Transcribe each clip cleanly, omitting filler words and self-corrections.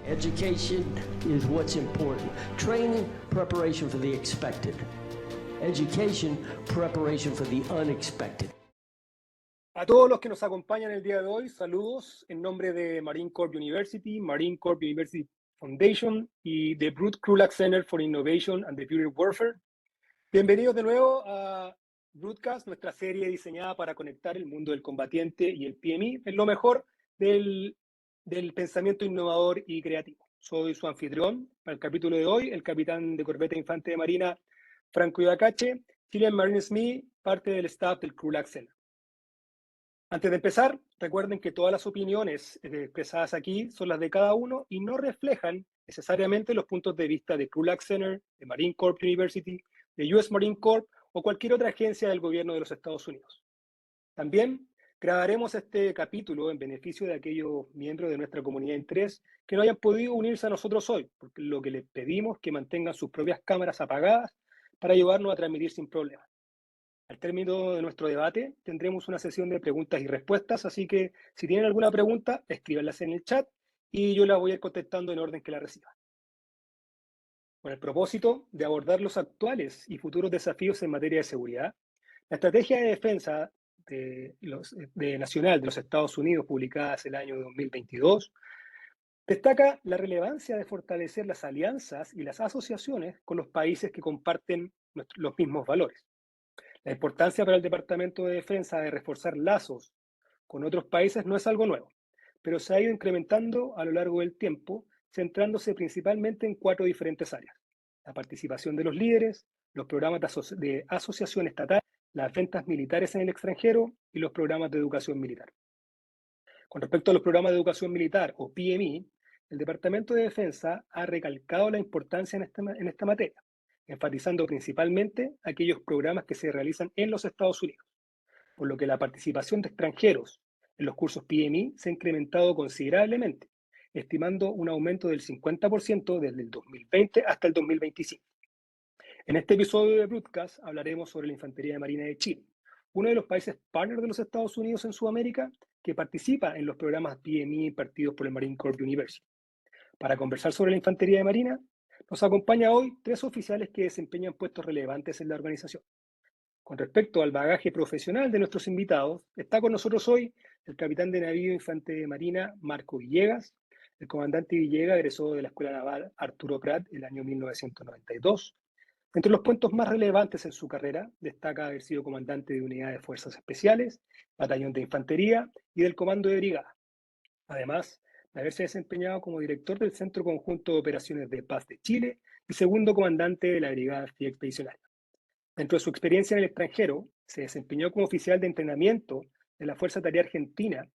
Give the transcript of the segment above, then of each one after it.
Education is what's important. Training, preparation for the expected. Education, preparation for the unexpected. A todos los que nos acompañan el día de hoy, saludos en nombre de Marine Corps University, Marine Corps University Foundation y de Brute Krulak Center for Innovation and the Future Warfare. Bienvenidos de nuevo a Broadcast, nuestra serie diseñada para conectar el mundo del combatiente y el PMI en lo mejor del pensamiento innovador y creativo. Soy su anfitrión para el capítulo de hoy, el capitán de corbeta infante de marina Franco Ibacache, Chilean Marine SME, parte del staff del Krulak Center. Antes de empezar, recuerden que todas las opiniones expresadas aquí son las de cada uno y no reflejan necesariamente los puntos de vista de Krulak Center, de Marine Corps University, de US Marine Corps o cualquier otra agencia del gobierno de los Estados Unidos. También grabaremos este capítulo en beneficio de aquellos miembros de nuestra comunidad de interés que no hayan podido unirse a nosotros hoy, porque lo que les pedimos es que mantengan sus propias cámaras apagadas para ayudarnos a transmitir sin problemas. Al término de nuestro debate tendremos una sesión de preguntas y respuestas, así que si tienen alguna pregunta, escríbanlas en el chat y yo la voy a ir contestando en orden que la reciba. Con el propósito de abordar los actuales y futuros desafíos en materia de seguridad, la Estrategia de Defensa Nacional de los Estados Unidos, publicada hace el año 2022, destaca la relevancia de fortalecer las alianzas y las asociaciones con los países que comparten los mismos valores. La importancia para el Departamento de Defensa de reforzar lazos con otros países no es algo nuevo, pero se ha ido incrementando a lo largo del tiempo, centrándose principalmente en 4 diferentes áreas: la participación de los líderes, los programas de asociación estatal, las ventas militares en el extranjero y los programas de educación militar. Con respecto a los programas de educación militar o PMI, el Departamento de Defensa ha recalcado la importancia en esta materia, enfatizando principalmente aquellos programas que se realizan en los Estados Unidos, por lo que la participación de extranjeros en los cursos PMI se ha incrementado considerablemente, estimando un aumento del 50% desde el 2020 hasta el 2025. En este episodio de Broadcast hablaremos sobre la Infantería de Marina de Chile, uno de los países partners de los Estados Unidos en Sudamérica que participa en los programas PMI impartidos por el Marine Corps University. Para conversar sobre la Infantería de Marina, nos acompaña hoy 3 oficiales que desempeñan puestos relevantes en la organización. Con respecto al bagaje profesional de nuestros invitados, está con nosotros hoy el capitán de navío infante de marina Marco Villegas. El comandante Villegas egresó de la Escuela Naval Arturo Prat el año 1992. Entre los puntos más relevantes en su carrera, destaca haber sido comandante de unidad de fuerzas especiales, batallón de infantería y del comando de brigada. Además de haberse desempeñado como director del Centro Conjunto de Operaciones de Paz de Chile y segundo comandante de la Brigada Expedicionaria. Dentro de su experiencia en el extranjero, se desempeñó como oficial de entrenamiento de la Fuerza Aérea Argentina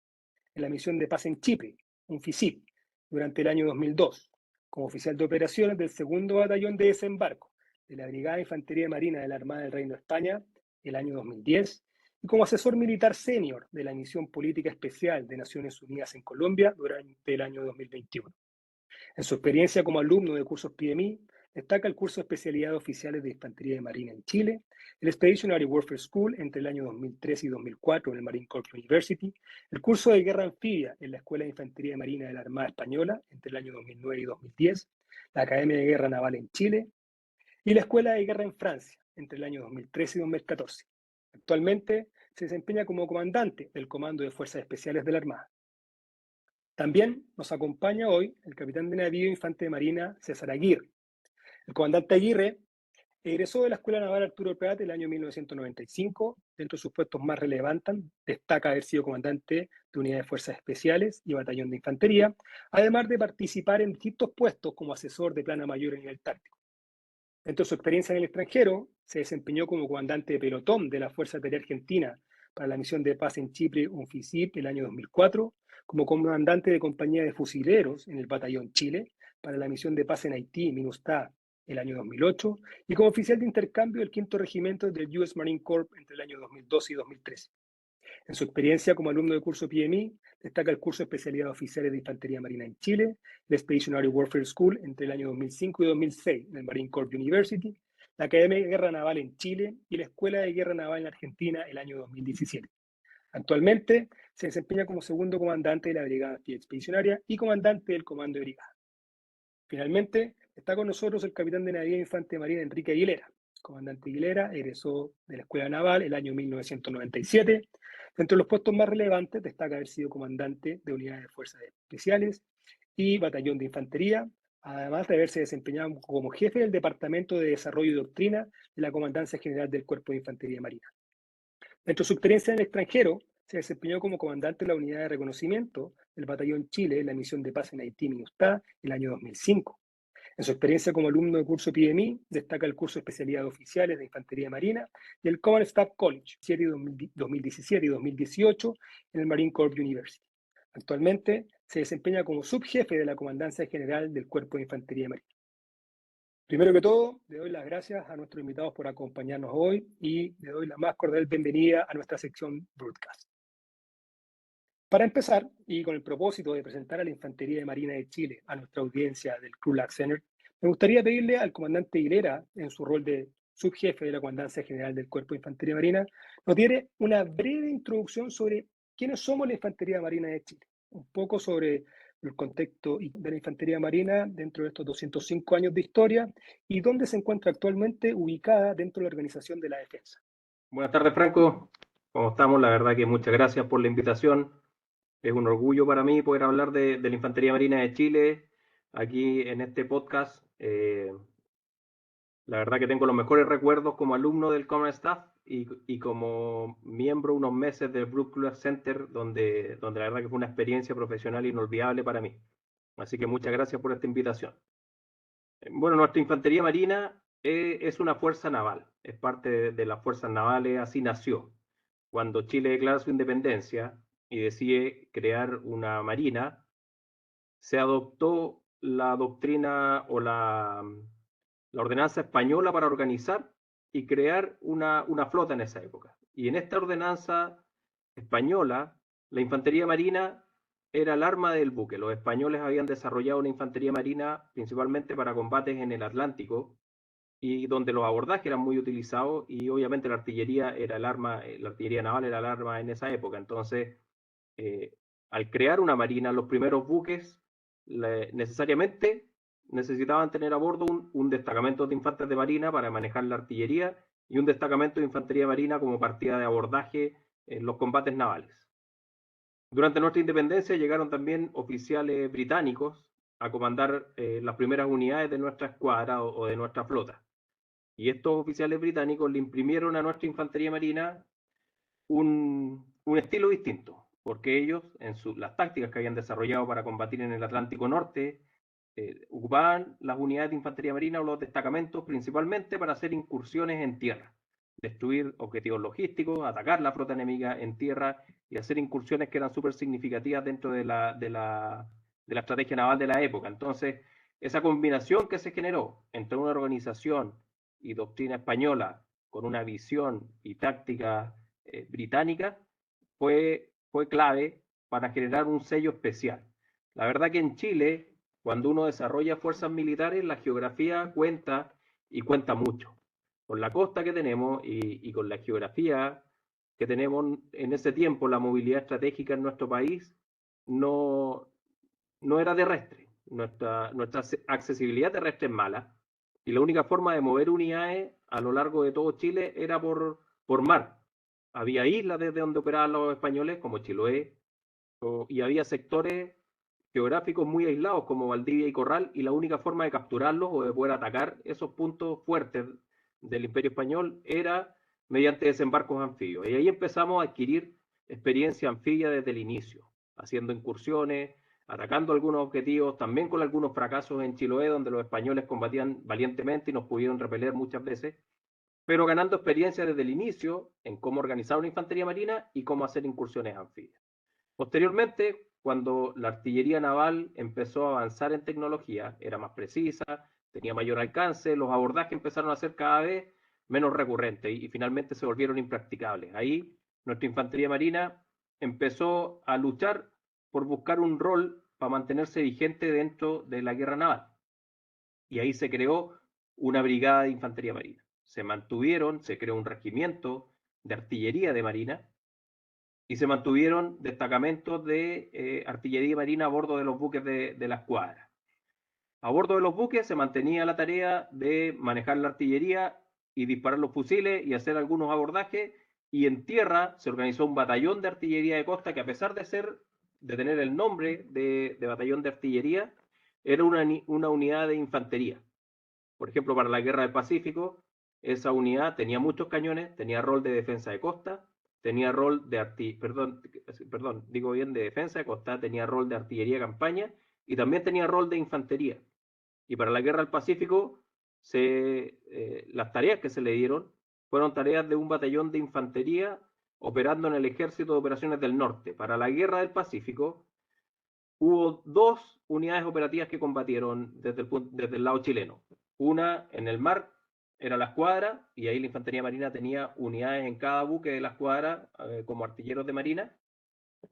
en la misión de paz en Chipre, un FICIP, durante el año 2002, como oficial de operaciones del segundo batallón de desembarco de la Brigada de Infantería Marina de la Armada del Reino de España el año 2010 y como asesor militar senior de la Misión Política Especial de Naciones Unidas en Colombia durante el año 2021. En su experiencia como alumno de cursos PMI, destaca el curso de especialidad de oficiales de Infantería de Marina en Chile, el Expeditionary Warfare School entre el año 2003 y 2004 en el Marine Corps University, el curso de guerra anfibia en la Escuela de Infantería de Marina de la Armada Española entre el año 2009 y 2010, la Academia de Guerra Naval en Chile y la Escuela de Guerra en Francia entre el año 2013 y 2014. Actualmente se desempeña como comandante del Comando de Fuerzas Especiales de la Armada. También nos acompaña hoy el capitán de navío infante de marina César Aguirre. El comandante Aguirre egresó de la Escuela Naval Arturo Prat el año 1995. Dentro de sus puestos más relevantes destaca haber sido comandante de unidad de fuerzas especiales y batallón de infantería, además de participar en distintos puestos como asesor de plana mayor en nivel táctico. Dentro de su experiencia en el extranjero, se desempeñó como comandante de pelotón de la Fuerza Aérea Argentina para la misión de paz en Chipre, UNFICIP, el año 2004, como comandante de compañía de fusileros en el Batallón Chile para la misión de paz en Haití, MINUSTAH, el año 2008, y como oficial de intercambio del 5º Regimiento del US Marine Corps entre el año 2012 y 2013. En su experiencia como alumno de curso PMI, destaca el curso de especialidad de oficiales de Infantería Marina en Chile, el Expeditionary Warfare School entre el año 2005 y 2006 en el Marine Corps University, la Academia de Guerra Naval en Chile y la Escuela de Guerra Naval en Argentina el año 2017. Actualmente se desempeña como segundo comandante de la Brigada Expedicionaria y comandante del Comando de Brigada. Finalmente, está con nosotros el capitán de navío infante marina Enrique Aguilera. Comandante Aguilera egresó de la Escuela Naval el año 1997. Entre los puestos más relevantes destaca haber sido comandante de unidades de fuerzas especiales y batallón de infantería, además de haberse desempeñado como jefe del Departamento de Desarrollo y Doctrina de la Comandancia General del Cuerpo de Infantería Marina. Dentro de su experiencia en el extranjero, se desempeñó como comandante de la unidad de reconocimiento del Batallón Chile en la misión de paz en Haití, MINUSTAH, el año 2005. En su experiencia como alumno de curso PMI, destaca el curso de especialidad de oficiales de Infantería Marina y el Command Staff College 2017 y 2018 en el Marine Corps University. Actualmente se desempeña como subjefe de la Comandancia General del Cuerpo de Infantería Marina. Primero que todo, le doy las gracias a nuestros invitados por acompañarnos hoy y le doy la más cordial bienvenida a nuestra sección Broadcast. Para empezar, y con el propósito de presentar a la Infantería Marina de Chile a nuestra audiencia del Krulak Center, me gustaría pedirle al comandante Aguilera, en su rol de subjefe de la Comandancia General del Cuerpo de Infantería Marina, nos diere una breve introducción sobre quiénes somos la Infantería Marina de Chile, un poco sobre el contexto de la Infantería Marina dentro de estos 205 años de historia y dónde se encuentra actualmente ubicada dentro de la Organización de la Defensa. Buenas tardes, Franco. ¿Cómo estamos? La verdad que muchas gracias por la invitación. Es un orgullo para mí poder hablar de la Infantería Marina de Chile aquí en este podcast. La verdad que tengo los mejores recuerdos como alumno del Common Staff y como miembro unos meses del Brookfield Center, donde la verdad que fue una experiencia profesional inolvidable para mí. Así que muchas gracias por esta invitación. Bueno, nuestra Infantería Marina es una fuerza naval, es parte de las fuerzas navales, así nació. Cuando Chile declara su independencia y decide crear una marina, se adoptó la doctrina o la ordenanza española para organizar y crear una flota en esa época. Y en esta ordenanza española, la infantería marina era el arma del buque. Los españoles habían desarrollado una infantería marina principalmente para combates en el Atlántico y donde los abordajes eran muy utilizados y obviamente la artillería era el arma, la artillería naval era el arma en esa época. Entonces, al crear una marina, los primeros buques necesariamente necesitaban tener a bordo un destacamento de infantes de marina para manejar la artillería y un destacamento de infantería marina como partida de abordaje en los combates navales. Durante nuestra independencia llegaron también oficiales británicos a comandar las primeras unidades de nuestra escuadra o de nuestra flota. Y estos oficiales británicos le imprimieron a nuestra infantería marina un estilo distinto, porque ellos, en las tácticas que habían desarrollado para combatir en el Atlántico Norte, ocupaban las unidades de infantería marina o los destacamentos principalmente para hacer incursiones en tierra, destruir objetivos logísticos, atacar la flota enemiga en tierra y hacer incursiones que eran súper significativas dentro de la estrategia naval de la época. Entonces, esa combinación que se generó entre una organización y doctrina española con una visión y táctica británica fue clave para generar un sello especial. La verdad que en Chile, cuando uno desarrolla fuerzas militares, la geografía cuenta y cuenta mucho. Con la costa que tenemos y con la geografía que tenemos en ese tiempo, la movilidad estratégica en nuestro país no era terrestre. Nuestra accesibilidad terrestre es mala y la única forma de mover unidades a lo largo de todo Chile era por mar. Había islas desde donde operaban los españoles, como Chiloé, y había sectores geográficos muy aislados, como Valdivia y Corral, y la única forma de capturarlos o de poder atacar esos puntos fuertes del Imperio Español era mediante desembarcos anfibios. Y ahí empezamos a adquirir experiencia anfibia desde el inicio, haciendo incursiones, atacando algunos objetivos, también con algunos fracasos en Chiloé, donde los españoles combatían valientemente y nos pudieron repeler muchas veces, pero ganando experiencia desde el inicio en cómo organizar una infantería marina y cómo hacer incursiones anfibias. Posteriormente, cuando la artillería naval empezó a avanzar en tecnología, era más precisa, tenía mayor alcance, los abordajes empezaron a ser cada vez menos recurrentes y finalmente se volvieron impracticables. Ahí nuestra infantería marina empezó a luchar por buscar un rol para mantenerse vigente dentro de la guerra naval. Y ahí se creó una brigada de infantería marina. Se creó un regimiento de artillería de marina y se mantuvieron destacamentos de artillería marina a bordo de los buques de la escuadra. A bordo de los buques se mantenía la tarea de manejar la artillería y disparar los fusiles y hacer algunos abordajes, y en tierra se organizó un batallón de artillería de costa que, a pesar de tener el nombre de batallón de artillería, era una unidad de infantería. Por ejemplo, para la Guerra del Pacífico, esa unidad tenía muchos cañones, tenía rol de defensa de costa, tenía rol de de defensa de costa, tenía rol de artillería de campaña y también tenía rol de infantería. Y para la Guerra del Pacífico, las tareas que se le dieron fueron tareas de un batallón de infantería operando en el Ejército de Operaciones del Norte. Para la Guerra del Pacífico, hubo 2 unidades operativas que combatieron desde el lado chileno. Una en el mar, era la escuadra, y ahí la Infantería Marina tenía unidades en cada buque de la escuadra como artilleros de marina,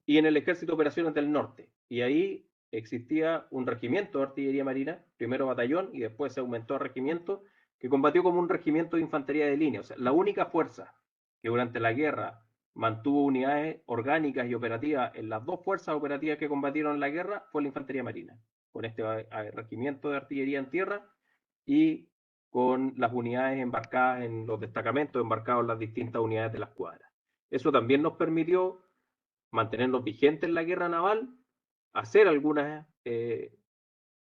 y en el Ejército de Operaciones del Norte. Y ahí existía un regimiento de artillería marina, primero batallón y después se aumentó a regimiento, que combatió como un regimiento de infantería de línea. O sea, la única fuerza que durante la guerra mantuvo unidades orgánicas y operativas en las 2 fuerzas operativas que combatieron en la guerra fue la infantería marina, con este regimiento de artillería en tierra y con las unidades embarcadas en los destacamentos, embarcados en las distintas unidades de la escuadra. Eso también nos permitió mantenernos vigentes en la guerra naval, hacer algunas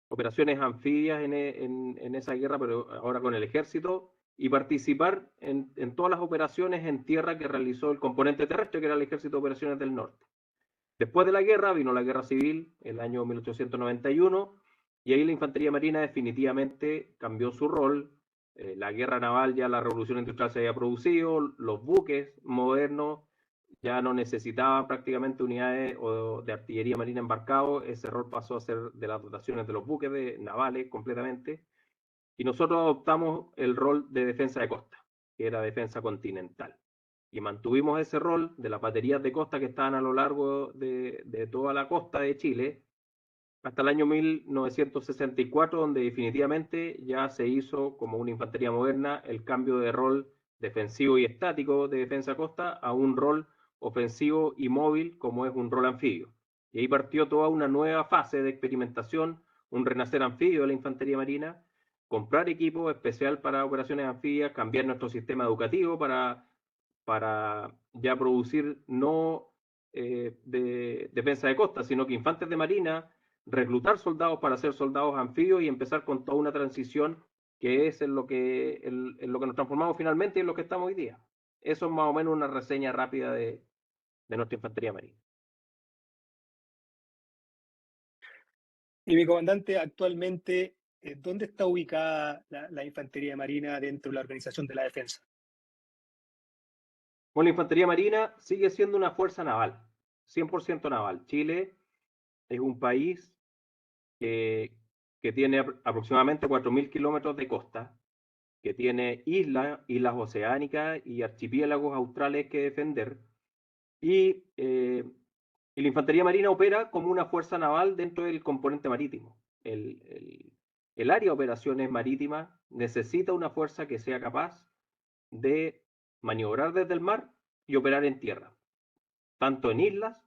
operaciones anfibias en esa guerra, pero ahora con el ejército, y participar en todas las operaciones en tierra que realizó el componente terrestre, que era el Ejército de Operaciones del Norte. Después de la guerra vino la Guerra Civil, el año 1891, y ahí la Infantería Marina definitivamente cambió su rol. La guerra naval, ya la revolución industrial se había producido, los buques modernos ya no necesitaban prácticamente unidades de artillería marina embarcados. Ese rol pasó a ser de las dotaciones de los buques navales completamente, y nosotros adoptamos el rol de defensa de costa, que era defensa continental, y mantuvimos ese rol de las baterías de costa que estaban a lo largo de toda la costa de Chile hasta el año 1964, donde definitivamente ya se hizo, como una infantería moderna, el cambio de rol defensivo y estático de defensa costa a un rol ofensivo y móvil, como es un rol anfibio. Y ahí partió toda una nueva fase de experimentación, un renacer anfibio de la infantería marina, comprar equipo especial para operaciones anfibias, cambiar nuestro sistema educativo para ya producir no de defensa de costa, sino que infantes de marina, reclutar soldados para ser soldados anfibios y empezar con toda una transición que es en lo que nos transformamos finalmente y en lo que estamos hoy día. Eso es más o menos una reseña rápida de nuestra infantería marina. Y mi comandante, actualmente, ¿dónde está ubicada la Infantería Marina dentro de la Organización de la Defensa? Bueno, la infantería marina sigue siendo una fuerza naval, 100% naval. Chile es un país que tiene aproximadamente 4.000 kilómetros de costa, que tiene islas oceánicas y archipiélagos australes que defender, y la infantería marina opera como una fuerza naval dentro del componente marítimo. El área de operaciones marítimas necesita una fuerza que sea capaz de maniobrar desde el mar y operar en tierra, tanto en islas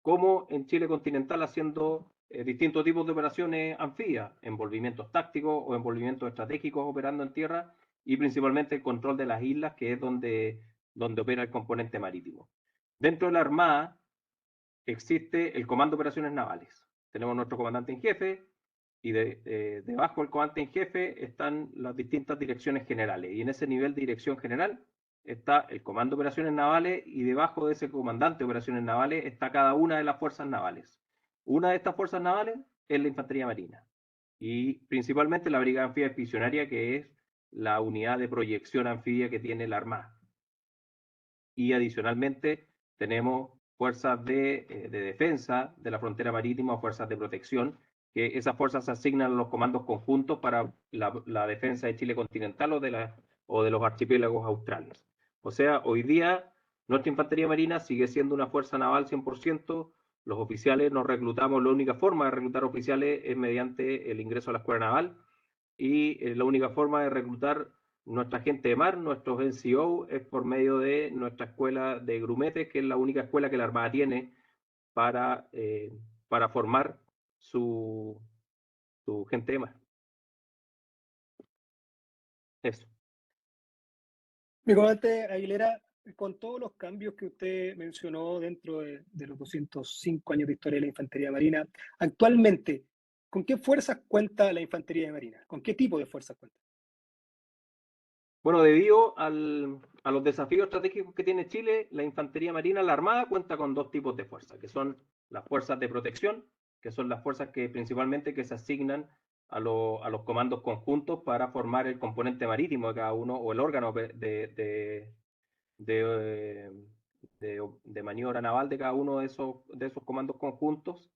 como en Chile continental, haciendo distintos tipos de operaciones anfibias, envolvimientos tácticos o envolvimientos estratégicos operando en tierra, y principalmente el control de las islas, que es donde opera el componente marítimo. Dentro de la Armada existe el Comando de Operaciones Navales. Tenemos nuestro comandante en jefe, y debajo del comandante en jefe están las distintas direcciones generales, y en ese nivel de dirección general está el Comando de Operaciones Navales, y debajo de ese comandante de Operaciones Navales está cada una de las fuerzas navales. Una de estas fuerzas navales es la Infantería Marina, y principalmente la Brigada Anfibia Expedicionaria, que es la unidad de proyección anfibia que tiene la Armada. Y adicionalmente tenemos fuerzas de defensa de la frontera marítima o fuerzas de protección, que esas fuerzas se asignan a los comandos conjuntos para la defensa de Chile continental o de los archipiélagos australes. O sea, hoy día nuestra infantería marina sigue siendo una fuerza naval 100%. Los oficiales nos reclutamos, la única forma de reclutar oficiales es mediante el ingreso a la escuela naval, y la única forma de reclutar nuestra gente de mar, nuestros NCO, es por medio de nuestra escuela de grumetes, que es la única escuela que la Armada tiene para formar su gente de mar. Eso. Mi comandante Aguilera, con todos los cambios que usted mencionó dentro de los 205 años de historia de la Infantería Marina, actualmente, ¿con qué fuerzas cuenta la Infantería Marina? ¿Con qué tipo de fuerzas cuenta? Bueno, debido a los desafíos estratégicos que tiene Chile, la Infantería Marina, la Armada, cuenta con dos tipos de fuerzas, que son las fuerzas de protección, que son las fuerzas que principalmente que se asignan a los comandos conjuntos para formar el componente marítimo de cada uno o el órgano de maniobra naval de cada uno de esos comandos conjuntos,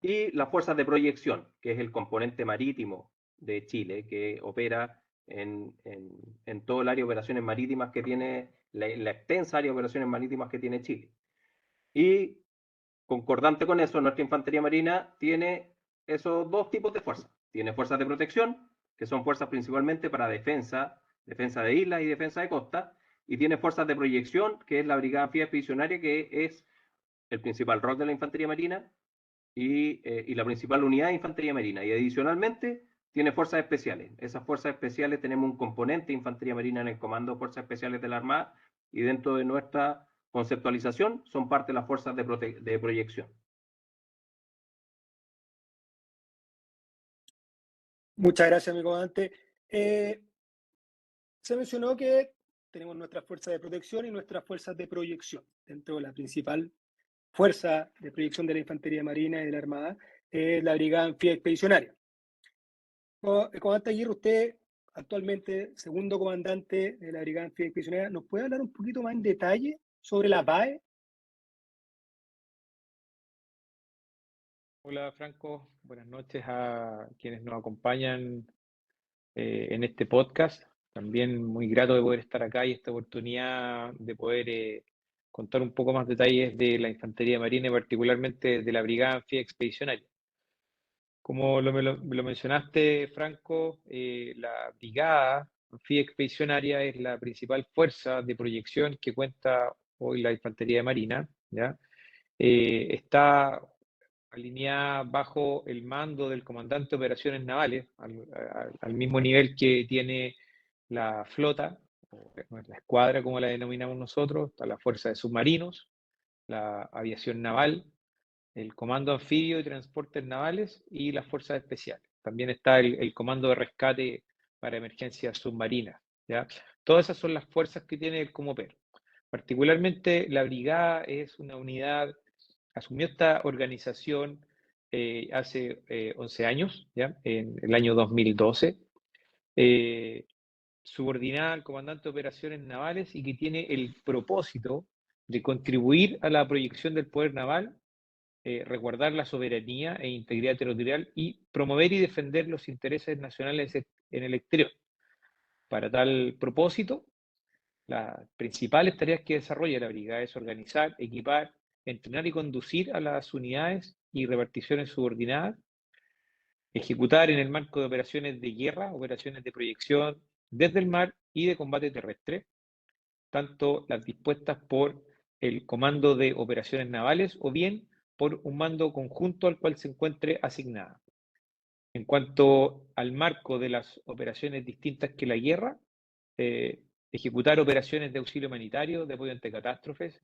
y las fuerzas de proyección, que es el componente marítimo de Chile, que opera en todo el área de operaciones marítimas que tiene, la extensa área de operaciones marítimas que tiene Chile. Y concordante con eso, nuestra Infantería Marina tiene esos dos tipos de fuerzas. Tiene fuerzas de protección, que son fuerzas principalmente para defensa de islas y defensa de costa, y tiene fuerzas de proyección, que es la Brigada Anfibia Expedicionaria, que es el principal rol de la Infantería Marina y la principal unidad de Infantería Marina. Y adicionalmente tiene fuerzas especiales. Esas fuerzas especiales tenemos un componente de Infantería Marina en el Comando de Fuerzas Especiales de la Armada, y dentro de nuestra conceptualización son parte de las fuerzas de proyección. Muchas gracias, mi comandante. Se mencionó que tenemos nuestras fuerzas de protección y nuestras fuerzas de proyección. Dentro de la principal fuerza de proyección de la Infantería Marina y de la Armada es la Brigada Anfibia Expedicionaria. Comandante Aguirre, usted actualmente segundo comandante de la Brigada Anfibia Expedicionaria, ¿nos puede hablar un poquito más en detalle sobre la BAE? Hola Franco, buenas noches a quienes nos acompañan en este podcast. También muy grato de poder estar acá y esta oportunidad de poder contar un poco más detalles de la Infantería Marina y particularmente de la Brigada Anfibia Expedicionaria. Como lo mencionaste, Franco, la Brigada Anfibia Expedicionaria es la principal fuerza de proyección que cuenta hoy la Infantería Marina, ¿ya? Está alineada bajo el mando del comandante de operaciones navales, al mismo nivel que tiene la flota, o la escuadra como la denominamos nosotros, está la fuerza de submarinos, la aviación naval, el comando anfibio y transportes navales y las fuerzas especiales. También está el comando de rescate para emergencias submarinas, ¿ya? Todas esas son las fuerzas que tiene el Comopero. Particularmente la brigada es una unidad, asumió esta organización hace 11 años, ¿ya? En el año 2012, subordinada al comandante de operaciones navales y que tiene el propósito de contribuir a la proyección del poder naval, resguardar la soberanía e integridad territorial y promover y defender los intereses nacionales en el exterior. Para tal propósito, las principales tareas que desarrolla la brigada es organizar, equipar, entrenar y conducir a las unidades y reparticiones subordinadas, ejecutar en el marco de operaciones de guerra, operaciones de proyección desde el mar y de combate terrestre, tanto las dispuestas por el Comando de Operaciones Navales o bien por un mando conjunto al cual se encuentre asignada. En cuanto al marco de las operaciones distintas que la guerra, ejecutar operaciones de auxilio humanitario, de apoyo ante catástrofes,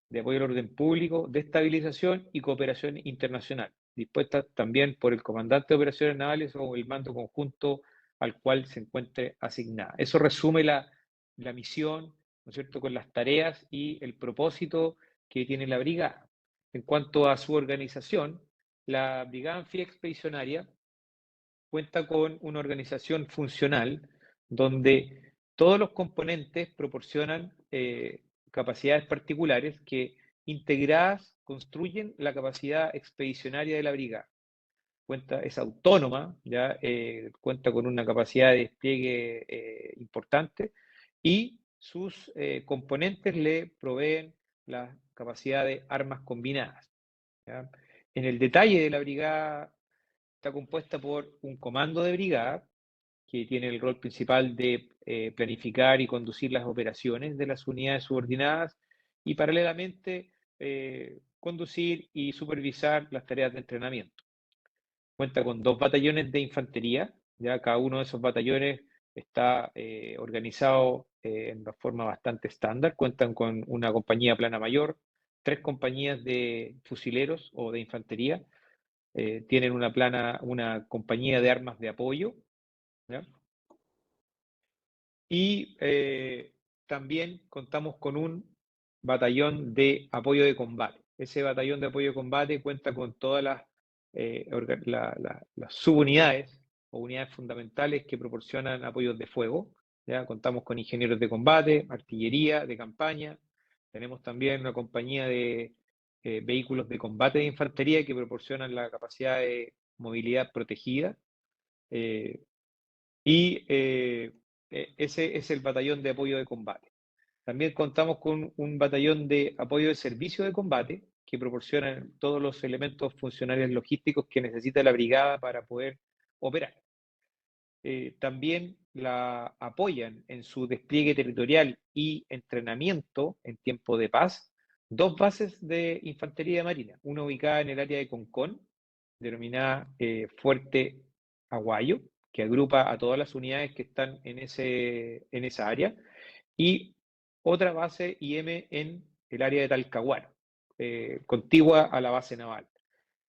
de apoyo al orden público, de estabilización y cooperación internacional, dispuestas también por el comandante de operaciones navales o el mando conjunto al cual se encuentre asignada. Eso resume la misión, ¿no es cierto?, con las tareas y el propósito que tiene la brigada. En cuanto a su organización, la Brigada Anfibia Expedicionaria cuenta con una organización funcional donde todos los componentes proporcionan capacidades particulares que integradas construyen la capacidad expedicionaria de la brigada. Es autónoma, ¿ya? Cuenta con una capacidad de despliegue importante y sus componentes le proveen la capacidad de armas combinadas, ¿ya? En el detalle de la brigada está compuesta por un comando de brigada que tiene el rol principal de planificar y conducir las operaciones de las unidades subordinadas y paralelamente conducir y supervisar las tareas de entrenamiento. Cuenta con 2 batallones de infantería, ya cada uno de esos batallones está organizado en una forma bastante estándar. Cuentan con una compañía plana mayor, 3 compañías de fusileros o de infantería, tienen una compañía de armas de apoyo, ¿ya? Y también contamos con un batallón de apoyo de combate. Ese batallón de apoyo de combate cuenta con todas las subunidades o unidades fundamentales que proporcionan apoyos de fuego. ¿Ya? Contamos con ingenieros de combate, artillería de campaña. Tenemos también una compañía de vehículos de combate de infantería que proporcionan la capacidad de movilidad protegida. Ese es el batallón de apoyo de combate. También contamos con un batallón de apoyo de servicio de combate que proporciona todos los elementos funcionales logísticos que necesita la brigada para poder operar. También la apoyan en su despliegue territorial y entrenamiento en tiempo de paz 2 bases de infantería marina, una ubicada en el área de Concón, denominada Fuerte Aguayo, que agrupa a todas las unidades que están en esa área, y otra base IM en el área de Talcahuano, contigua a la base naval.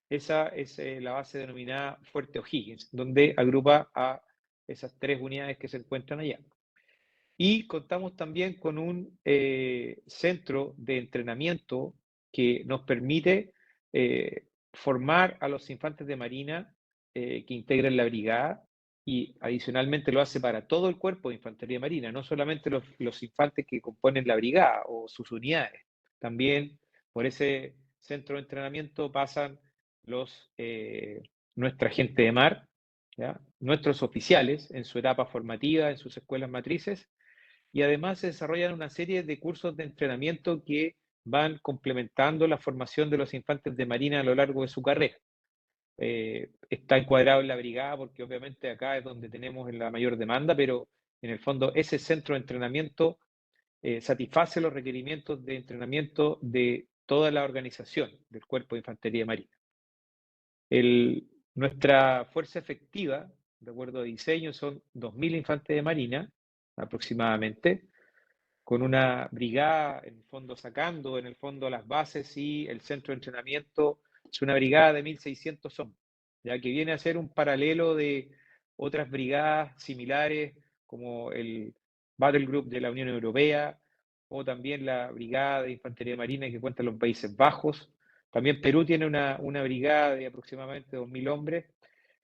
Esa es la base denominada Fuerte O'Higgins, donde agrupa a esas 3 unidades que se encuentran allá. Y contamos también con un centro de entrenamiento que nos permite formar a los infantes de marina que integran la brigada, y adicionalmente lo hace para todo el cuerpo de infantería marina, no solamente los infantes que componen la brigada o sus unidades. También por ese centro de entrenamiento pasan nuestra gente de mar, ¿ya? Nuestros oficiales en su etapa formativa, en sus escuelas matrices, y además se desarrollan una serie de cursos de entrenamiento que van complementando la formación de los infantes de marina a lo largo de su carrera. Está encuadrado en la brigada porque obviamente acá es donde tenemos la mayor demanda, pero en el fondo ese centro de entrenamiento satisface los requerimientos de entrenamiento de toda la organización del Cuerpo de Infantería Marina. Nuestra fuerza efectiva, de acuerdo a diseño, son 2.000 infantes de marina aproximadamente, con una brigada, en el fondo sacando en el fondo las bases y el centro de entrenamiento, es una brigada de 1.600 hombres, ya que viene a ser un paralelo de otras brigadas similares, como el Battle Group de la Unión Europea, o también la Brigada de Infantería Marina que cuenta en los Países Bajos. También Perú tiene una brigada de aproximadamente 2.000 hombres.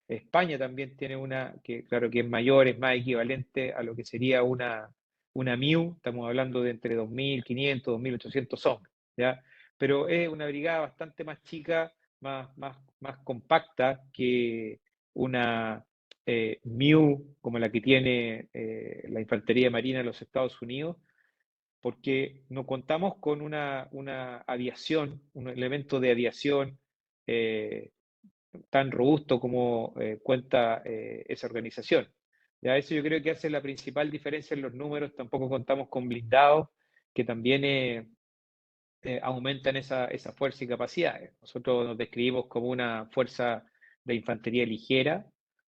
España también tiene una que, claro, que es mayor, es más equivalente a lo que sería una MIU, estamos hablando de entre 2.500, 2.800 hombres, ¿ya? Pero es una brigada bastante más chica, más compacta que una MIU como la que tiene la Infantería Marina de los Estados Unidos, porque no contamos con una aviación, un elemento de aviación tan robusto como cuenta esa organización. Ya eso yo creo que hace la principal diferencia en los números. Tampoco contamos con blindados que también aumentan esa fuerza y capacidades. Nosotros nos describimos como una fuerza de infantería ligera,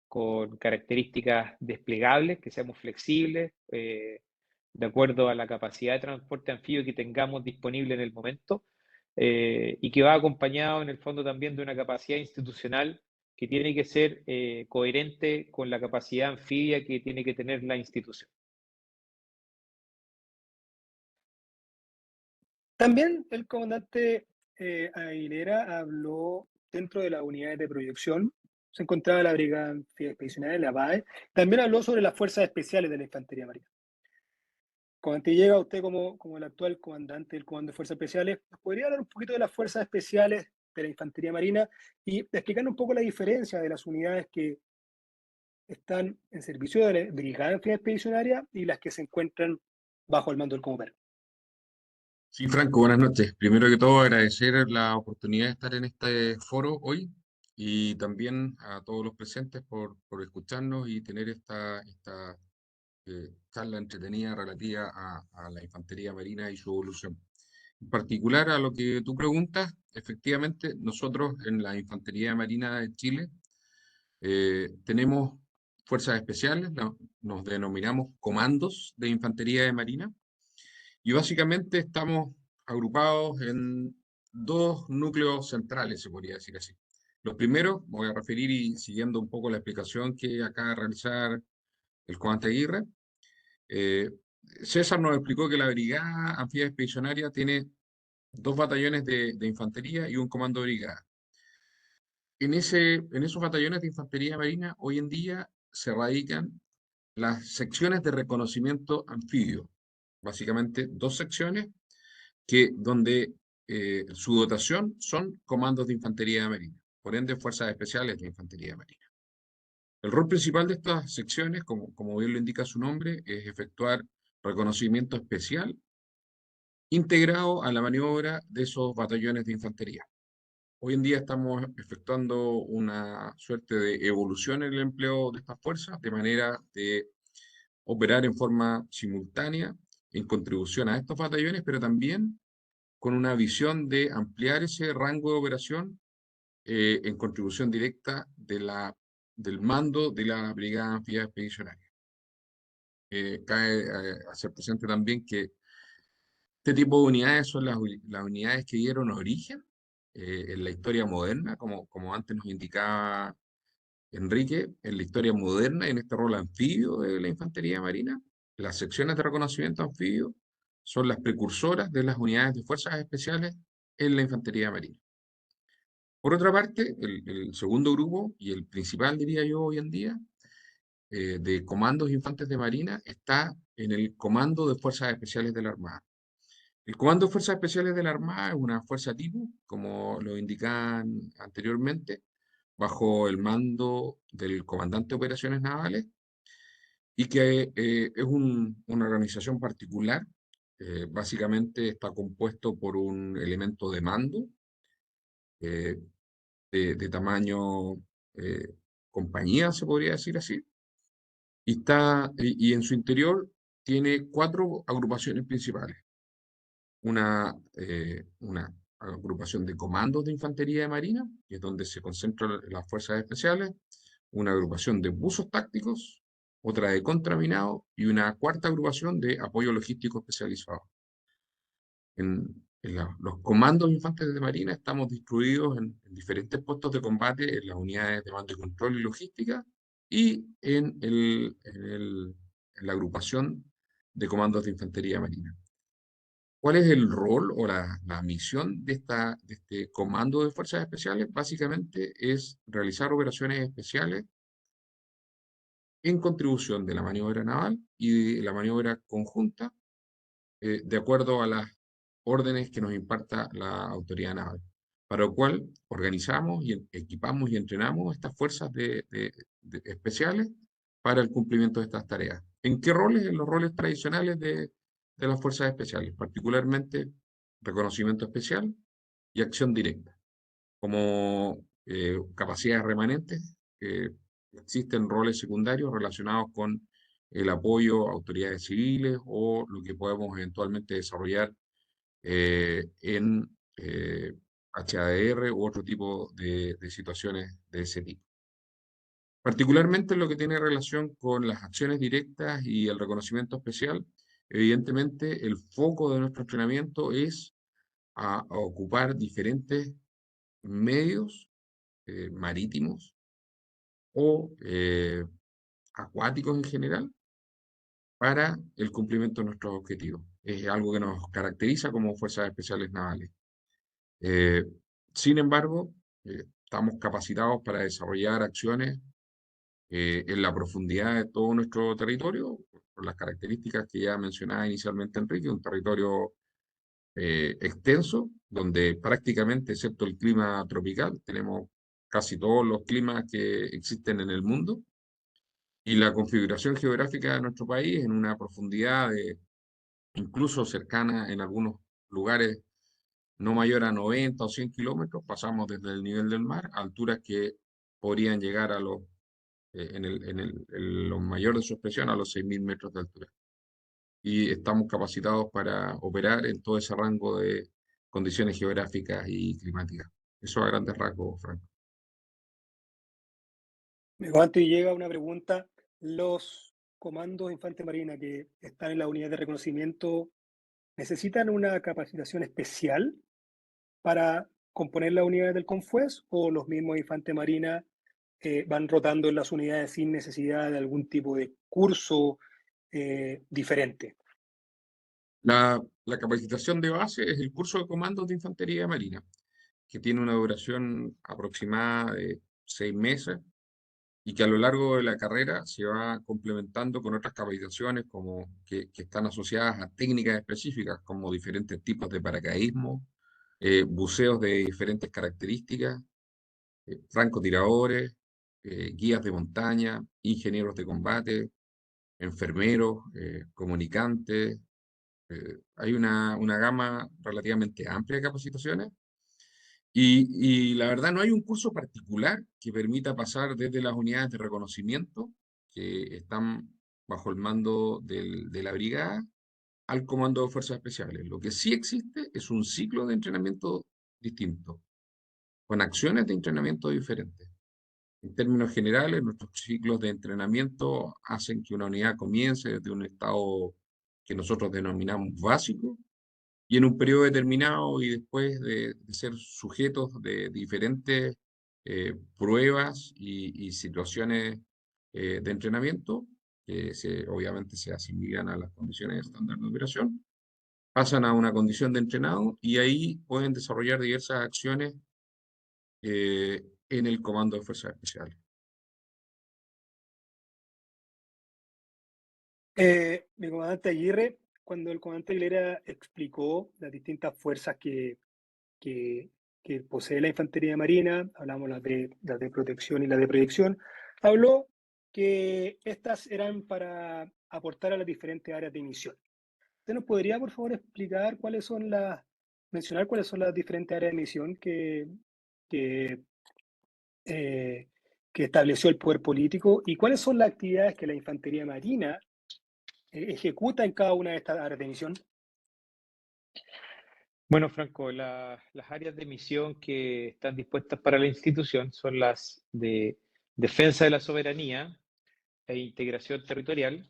con características desplegables, que seamos flexibles, de acuerdo a la capacidad de transporte anfibio que tengamos disponible en el momento, y que va acompañado en el fondo también de una capacidad institucional que tiene que ser coherente con la capacidad anfibia que tiene que tener la institución. También el comandante Aguilera habló dentro de las unidades de proyección, se encontraba la Brigada Antiexpedicionaria, la BAE, también habló sobre las fuerzas especiales de la Infantería Marina. Comandante, llega usted como el actual comandante del Comando de Fuerzas Especiales, ¿nos podría hablar un poquito de las fuerzas especiales de la Infantería Marina y explicar un poco la diferencia de las unidades que están en servicio de la Brigada Antiexpedicionaria y las que se encuentran bajo el mando del Comupero? Sí, Franco, buenas noches. Primero que todo, agradecer la oportunidad de estar en este foro hoy y también a todos los presentes por escucharnos y tener esta charla entretenida relativa a la infantería marina y su evolución. En particular, a lo que tú preguntas, efectivamente, nosotros en la Infantería Marina de Chile tenemos fuerzas especiales, nos denominamos comandos de infantería de marina, y básicamente estamos agrupados en dos núcleos centrales, se podría decir así. Los primeros, me voy a referir y siguiendo un poco la explicación que acaba de realizar el comandante Aguirre. César nos explicó que la Brigada Anfibia Expedicionaria tiene 2 batallones de infantería y un comando de brigada. En esos batallones de infantería marina, hoy en día se radican las secciones de reconocimiento anfibio. Básicamente 2 secciones donde su dotación son comandos de infantería marina, por ende fuerzas especiales de infantería marina. El rol principal de estas secciones, como bien lo indica su nombre, es efectuar reconocimiento especial integrado a la maniobra de esos batallones de infantería. Hoy en día estamos efectuando una suerte de evolución en el empleo de estas fuerzas, de manera de operar en forma simultánea en contribución a estos batallones, pero también con una visión de ampliar ese rango de operación en contribución directa del mando de la Brigada Anfibia Expedicionaria. Cabe hacer presente también que este tipo de unidades son las unidades que dieron origen en la historia moderna, como antes nos indicaba Enrique, en la historia moderna, en este rol anfibio de la infantería marina. Las secciones de reconocimiento anfibio son las precursoras de las unidades de fuerzas especiales en la infantería marina. Por otra parte, el segundo grupo, y el principal, diría yo, hoy en día, de comandos infantes de marina, está en el Comando de Fuerzas Especiales de la Armada. El Comando de Fuerzas Especiales de la Armada es una fuerza tipo, como lo indicaban anteriormente, bajo el mando del comandante de operaciones navales, y que es una organización particular. Básicamente está compuesto por un elemento de mando eh, de tamaño compañía, se podría decir así, y en su interior tiene 4 agrupaciones principales. Una agrupación de comandos de infantería de marina, que es donde se concentran las fuerzas especiales, una agrupación de buzos tácticos, otra de contraminado y una cuarta agrupación de apoyo logístico especializado. Los comandos infantes de marina estamos distribuidos en diferentes puestos de combate en las unidades de mando y control y logística y en la agrupación de comandos de infantería marina. ¿Cuál es el rol o la misión de este comando de fuerzas especiales? Básicamente es realizar operaciones especiales en contribución de la maniobra naval y de la maniobra conjunta, de acuerdo a las órdenes que nos imparta la autoridad naval, para lo cual organizamos y equipamos y entrenamos estas fuerzas especiales para el cumplimiento de estas tareas. ¿En qué roles? En los roles tradicionales de las fuerzas especiales, particularmente reconocimiento especial y acción directa, como capacidades remanentes. Existen roles secundarios relacionados con el apoyo a autoridades civiles o lo que podemos eventualmente desarrollar en HADR u otro tipo de situaciones de ese tipo. Particularmente en lo que tiene relación con las acciones directas y el reconocimiento especial, evidentemente el foco de nuestro entrenamiento es a ocupar diferentes medios marítimos o acuáticos en general para el cumplimiento de nuestros objetivos. Es algo que nos caracteriza como Fuerzas Especiales Navales. Eh, Sin embargo, estamos capacitados para desarrollar acciones en la profundidad de todo nuestro territorio, por las características que ya mencionaba inicialmente Enrique, un territorio extenso, donde prácticamente, excepto el clima tropical, tenemos casi todos los climas que existen en el mundo, y la configuración geográfica de nuestro país en una profundidad incluso cercana en algunos lugares no mayor a 90 o 100 kilómetros, pasamos desde el nivel del mar a alturas que podrían llegar a en lo mayor de su expresión, a los 6.000 metros de altura. Y estamos capacitados para operar en todo ese rango de condiciones geográficas y climáticas. Eso a grandes rasgos, Franco. Me levanto y llega una pregunta ¿Los comandos de Infantería Marina que están en la unidad de reconocimiento necesitan una capacitación especial para componer las unidades del CONFUES o los mismos Infantería Marina van rotando en las unidades sin necesidad de algún tipo de curso diferente? La capacitación de base es el curso de comandos de Infantería Marina, que tiene una duración aproximada de 6 meses y que a lo largo de la carrera se va complementando con otras capacitaciones como que están asociadas a técnicas específicas, como diferentes tipos de paracaidismo, buceos de diferentes características, francotiradores, guías de montaña, ingenieros de combate, enfermeros, comunicantes. Hay una gama relativamente amplia de capacitaciones y la verdad no hay un curso particular que permita pasar desde las unidades de reconocimiento que están bajo el mando de la brigada al comando de fuerzas especiales. Lo que sí existe es un ciclo de entrenamiento distinto, con acciones de entrenamiento diferentes. En términos generales, nuestros ciclos de entrenamiento hacen que una unidad comience desde un estado que nosotros denominamos básico y en un periodo determinado y después de ser sujetos de diferentes pruebas y situaciones de entrenamiento, que obviamente se asimilan a las condiciones estándar de operación, pasan a una condición de entrenado y ahí pueden desarrollar diversas acciones en el Comando de Fuerzas Especiales. Mi comandante Aguirre, cuando el comandante Aguilera explicó las distintas fuerzas que, que posee la Infantería Marina, hablamos las de protección y las de proyección, habló que estas eran para aportar a las diferentes áreas de misión. ¿Usted nos podría, por favor, explicar mencionar cuáles son las diferentes áreas de misión que, que estableció el poder político y cuáles son las actividades que la Infantería Marina ejecuta en cada una de estas áreas de misión? Bueno, Franco, las áreas de misión que están dispuestas para la institución son las de defensa de la soberanía e integración territorial.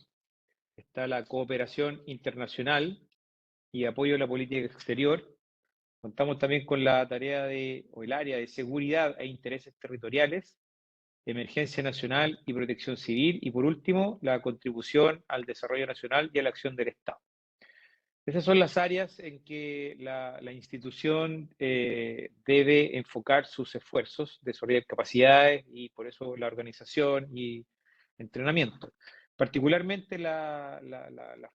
Está la cooperación internacional y apoyo a la política exterior. Contamos también con la tarea o el área de seguridad e intereses territoriales, emergencia nacional y protección civil, y por último, la contribución al desarrollo nacional y a la acción del Estado. Esas son las áreas en que la institución debe enfocar sus esfuerzos, desarrollar capacidades y por eso la organización y entrenamiento. Particularmente las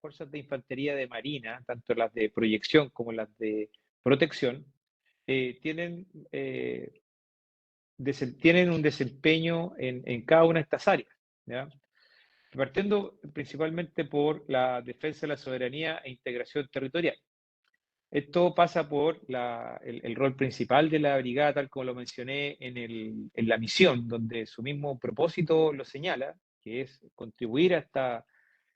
fuerzas de infantería de marina, tanto las de proyección como las de protección, tienen un desempeño en cada una de estas áreas, ¿ya? Partiendo principalmente por la defensa de la soberanía e integración territorial. Esto pasa por el rol principal de la brigada, tal como lo mencioné en la misión, donde su mismo propósito lo señala, que es contribuir a esta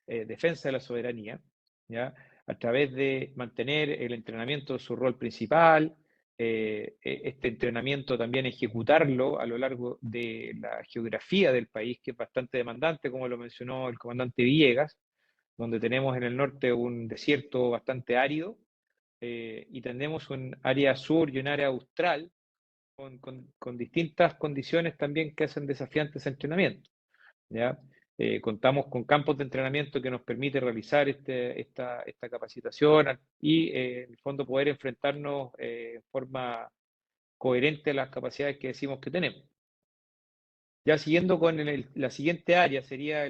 defensa de la soberanía, ¿ya? A través de mantener el entrenamiento de su rol principal, este entrenamiento también ejecutarlo a lo largo de la geografía del país, que es bastante demandante, como lo mencionó el comandante Villegas, donde tenemos en el norte un desierto bastante árido, y tenemos un área sur y un área austral con distintas condiciones también que hacen desafiante ese entrenamiento, ¿ya? Contamos con campos de entrenamiento que nos permite realizar esta capacitación y en el fondo poder enfrentarnos en forma coherente a las capacidades que decimos que tenemos. Ya siguiendo con la siguiente área sería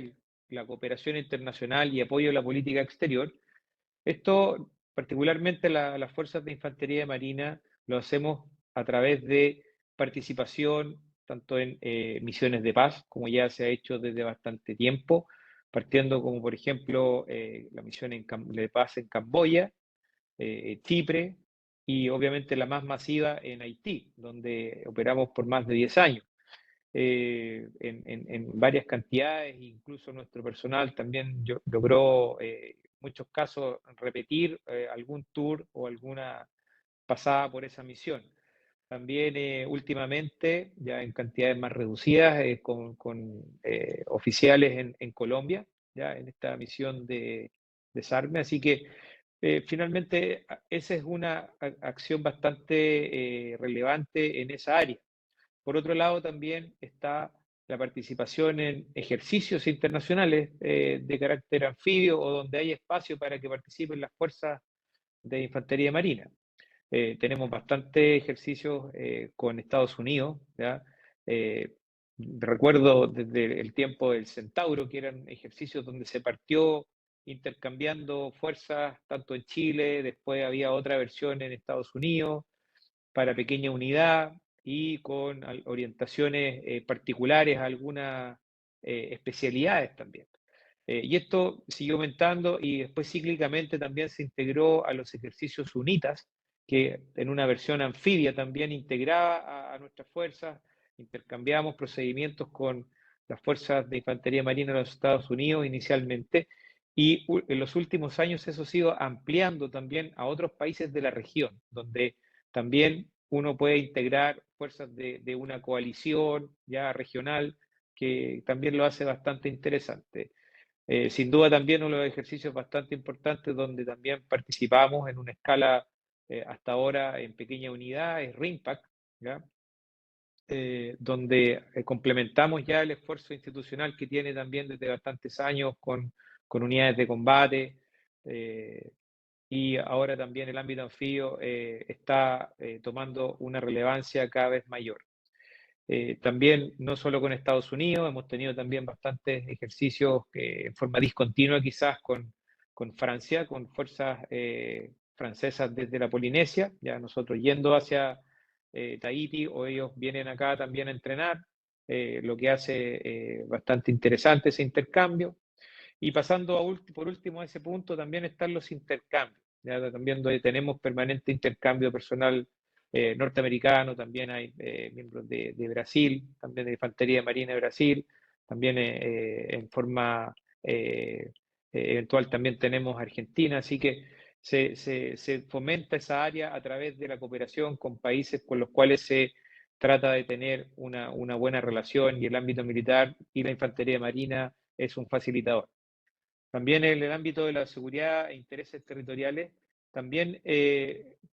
la cooperación internacional y apoyo a la política exterior. Esto, particularmente las fuerzas de infantería de marina, lo hacemos a través de participación tanto en misiones de paz, como ya se ha hecho desde bastante tiempo, partiendo como por ejemplo la misión de paz en Camboya, Chipre y obviamente la más masiva en Haití, donde operamos por más de 10 años. En varias cantidades, incluso nuestro personal también logró muchos casos repetir algún tour o alguna pasada por esa misión. también últimamente, ya en cantidades más reducidas, con oficiales en Colombia, ya en esta misión de desarme. Así que finalmente esa es una acción bastante relevante en esa área. Por otro lado, también está la participación en ejercicios internacionales de carácter anfibio o donde hay espacio para que participen las fuerzas de infantería marina. Tenemos bastantes ejercicios con Estados Unidos, ¿ya? Recuerdo desde el tiempo del Centauro, que eran ejercicios donde se partió intercambiando fuerzas tanto en Chile, después había otra versión en Estados Unidos para pequeña unidad y con orientaciones particulares a algunas especialidades también. Y esto siguió aumentando y después cíclicamente también se integró a los ejercicios UNITAS, que en una versión anfibia también integraba a nuestras fuerzas, intercambiamos procedimientos con las fuerzas de infantería marina de los Estados Unidos inicialmente, y en los últimos años eso se ha ido ampliando también a otros países de la región, donde también uno puede integrar fuerzas de una coalición ya regional, que también lo hace bastante interesante. Sin duda también uno de los ejercicios bastante importantes donde también participamos en una escala hasta ahora en pequeña unidad es RIMPAC, ¿ya? Donde complementamos ya el esfuerzo institucional que tiene también desde bastantes años con unidades de combate, y ahora también el ámbito anfibio está tomando una relevancia cada vez mayor. También, no solo con Estados Unidos, hemos tenido también bastantes ejercicios en forma discontinua quizás con Francia, con fuerzas francesas desde la Polinesia, ya nosotros yendo hacia Tahití o ellos vienen acá también a entrenar, lo que hace bastante interesante ese intercambio. Y pasando por último a ese punto, también están los intercambios. Ya también tenemos permanente intercambio personal norteamericano, también hay miembros de Brasil, también de Infantería Marina de Brasil, también en forma eventual también tenemos Argentina, así que se fomenta esa área a través de la cooperación con países con los cuales se trata de tener una buena relación, y el ámbito militar y la Infantería Marina es un facilitador. También en el ámbito de la seguridad e intereses territoriales, también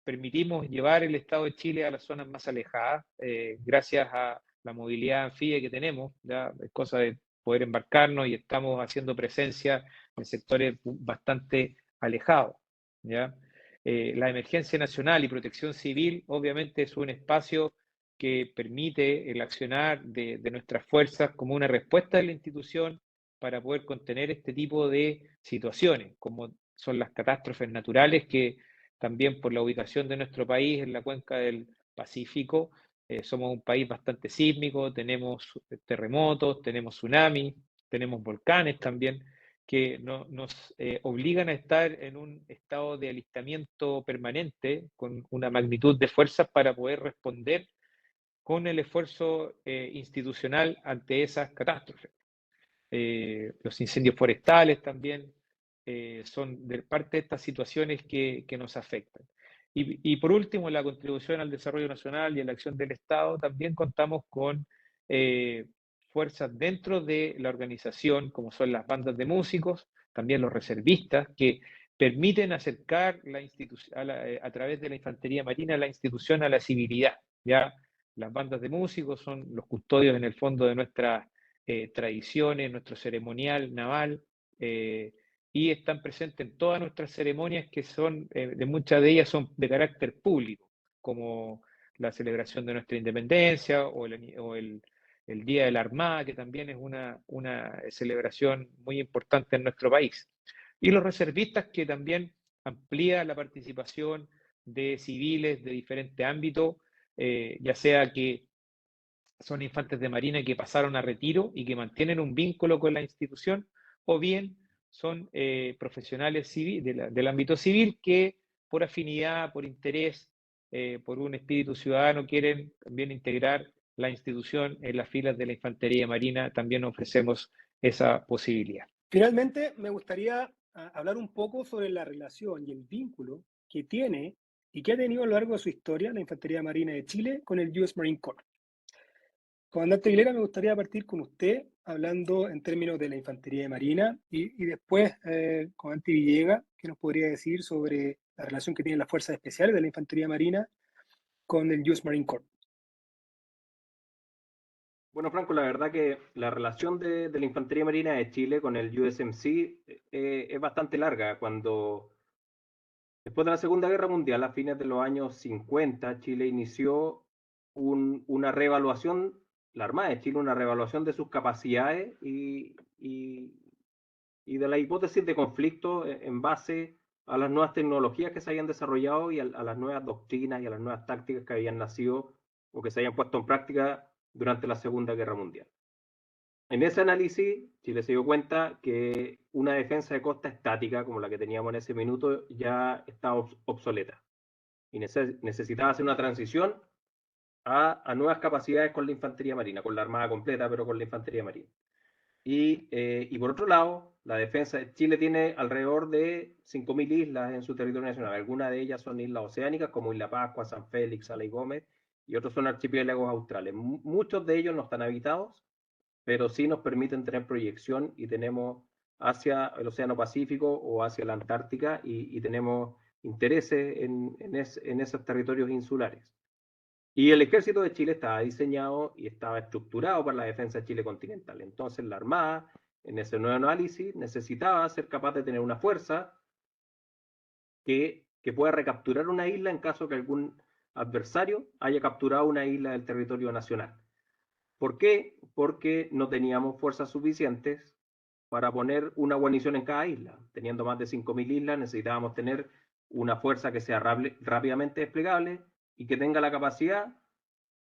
permitimos llevar el Estado de Chile a las zonas más alejadas, gracias a la movilidad anfibia que tenemos, ¿ya? Es cosa de poder embarcarnos y estamos haciendo presencia en sectores bastante alejados, ¿ya? La emergencia nacional y protección civil obviamente es un espacio que permite el accionar de nuestras fuerzas como una respuesta de la institución para poder contener este tipo de situaciones, como son las catástrofes naturales, que también por la ubicación de nuestro país en la cuenca del Pacífico, somos un país bastante sísmico, tenemos terremotos, tenemos tsunamis, tenemos volcanes también, que nos obligan a estar en un estado de alistamiento permanente, con una magnitud de fuerzas para poder responder con el esfuerzo institucional ante esas catástrofes. Los incendios forestales también son parte de estas situaciones que nos afectan. Y por último, la contribución al desarrollo nacional y a la acción del Estado, también contamos con fuerzas dentro de la organización, como son las bandas de músicos, también los reservistas, que permiten acercar a través de la infantería marina la institución a la civilidad. ¿Ya? Las bandas de músicos son los custodios en el fondo de nuestras tradiciones, nuestro ceremonial naval, y están presentes en todas nuestras ceremonias, que son, de muchas de ellas son de carácter público, como la celebración de nuestra independencia o el Día de la Armada, que también es una celebración muy importante en nuestro país. Y los reservistas, que también amplía la participación de civiles de diferentes ámbitos, ya sea que son infantes de marina que pasaron a retiro y que mantienen un vínculo con la institución, o bien son profesionales del ámbito civil que por afinidad, por interés, por un espíritu ciudadano quieren también integrar la institución en las filas de la infantería marina. También ofrecemos esa posibilidad. Finalmente, me gustaría hablar un poco sobre la relación y el vínculo que tiene y que ha tenido a lo largo de su historia la Infantería Marina de Chile con el US Marine Corps. Comandante Aguilera, me gustaría partir con usted hablando en términos de la Infantería de Marina y después, comandante Villegas, ¿qué nos podría decir sobre la relación que tienen las fuerzas especiales de la Infantería Marina con el US Marine Corps? Bueno, Franco, la verdad que la relación de la Infantería Marina de Chile con el USMC es bastante larga. Después de la Segunda Guerra Mundial, a fines de los años 50, Chile inició una reevaluación, la Armada de Chile, una reevaluación de sus capacidades y de la hipótesis de conflicto en base a las nuevas tecnologías que se habían desarrollado y a las nuevas doctrinas y a las nuevas tácticas que habían nacido o que se habían puesto en práctica durante la Segunda Guerra Mundial. En ese análisis, Chile se dio cuenta que una defensa de costa estática, como la que teníamos en ese minuto, ya estaba obsoleta y necesitaba hacer una transición a nuevas capacidades con la infantería marina, con la armada completa, pero con la infantería marina. Y por otro lado, la defensa de Chile tiene alrededor de 5.000 islas en su territorio nacional. Algunas de ellas son islas oceánicas, como Isla Pascua, San Félix, Sala y Gómez, y otros son archipiélagos australes. Muchos de ellos no están habitados, pero sí nos permiten tener proyección y tenemos hacia el Océano Pacífico o hacia la Antártica y tenemos intereses en esos territorios insulares. Y el ejército de Chile estaba diseñado y estaba estructurado para la defensa de Chile continental. Entonces la Armada, en ese nuevo análisis, necesitaba ser capaz de tener una fuerza que pueda recapturar una isla en caso que algún adversario haya capturado una isla del territorio nacional. ¿Por qué? Porque no teníamos fuerzas suficientes para poner una guarnición en cada isla. Teniendo más de 5.000 islas, necesitábamos tener una fuerza que sea rápidamente desplegable y que tenga la capacidad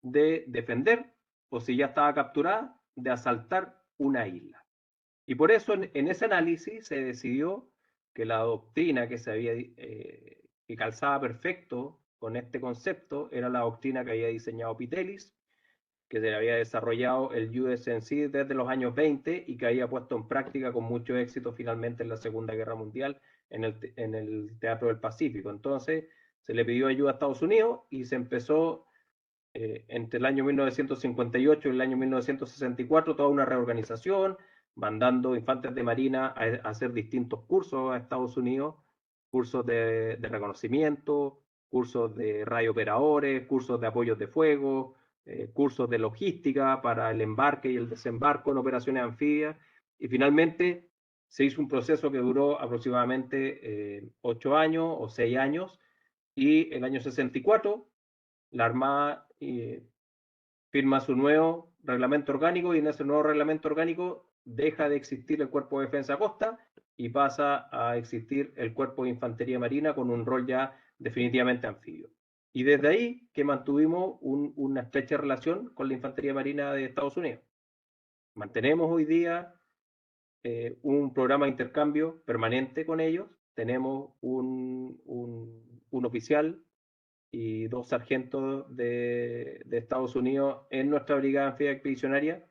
de defender, o si ya estaba capturada, de asaltar una isla. Y por eso en ese análisis se decidió que la doctrina que calzaba perfecto con este concepto era la doctrina que había diseñado Pitelis, que se había desarrollado el USMC desde los años 20 y que había puesto en práctica con mucho éxito finalmente en la Segunda Guerra Mundial en el Teatro del Pacífico. Entonces se le pidió ayuda a Estados Unidos y se empezó entre el año 1958 y el año 1964 toda una reorganización, mandando infantes de marina a hacer distintos cursos a Estados Unidos, cursos de reconocimiento, cursos de radiooperadores, cursos de apoyos de fuego, cursos de logística para el embarque y el desembarco en operaciones anfibias, y finalmente se hizo un proceso que duró aproximadamente 8 años o 6 años, y el año 64 la Armada firma su nuevo reglamento orgánico y en ese nuevo reglamento orgánico deja de existir el Cuerpo de Defensa Costa y pasa a existir el Cuerpo de Infantería Marina con un rol ya definitivamente anfibio. Y desde ahí que mantuvimos una estrecha relación con la Infantería Marina de Estados Unidos. Mantenemos hoy día un programa de intercambio permanente con ellos. Tenemos un oficial y 2 sargentos de Estados Unidos en nuestra brigada anfibia expedicionaria.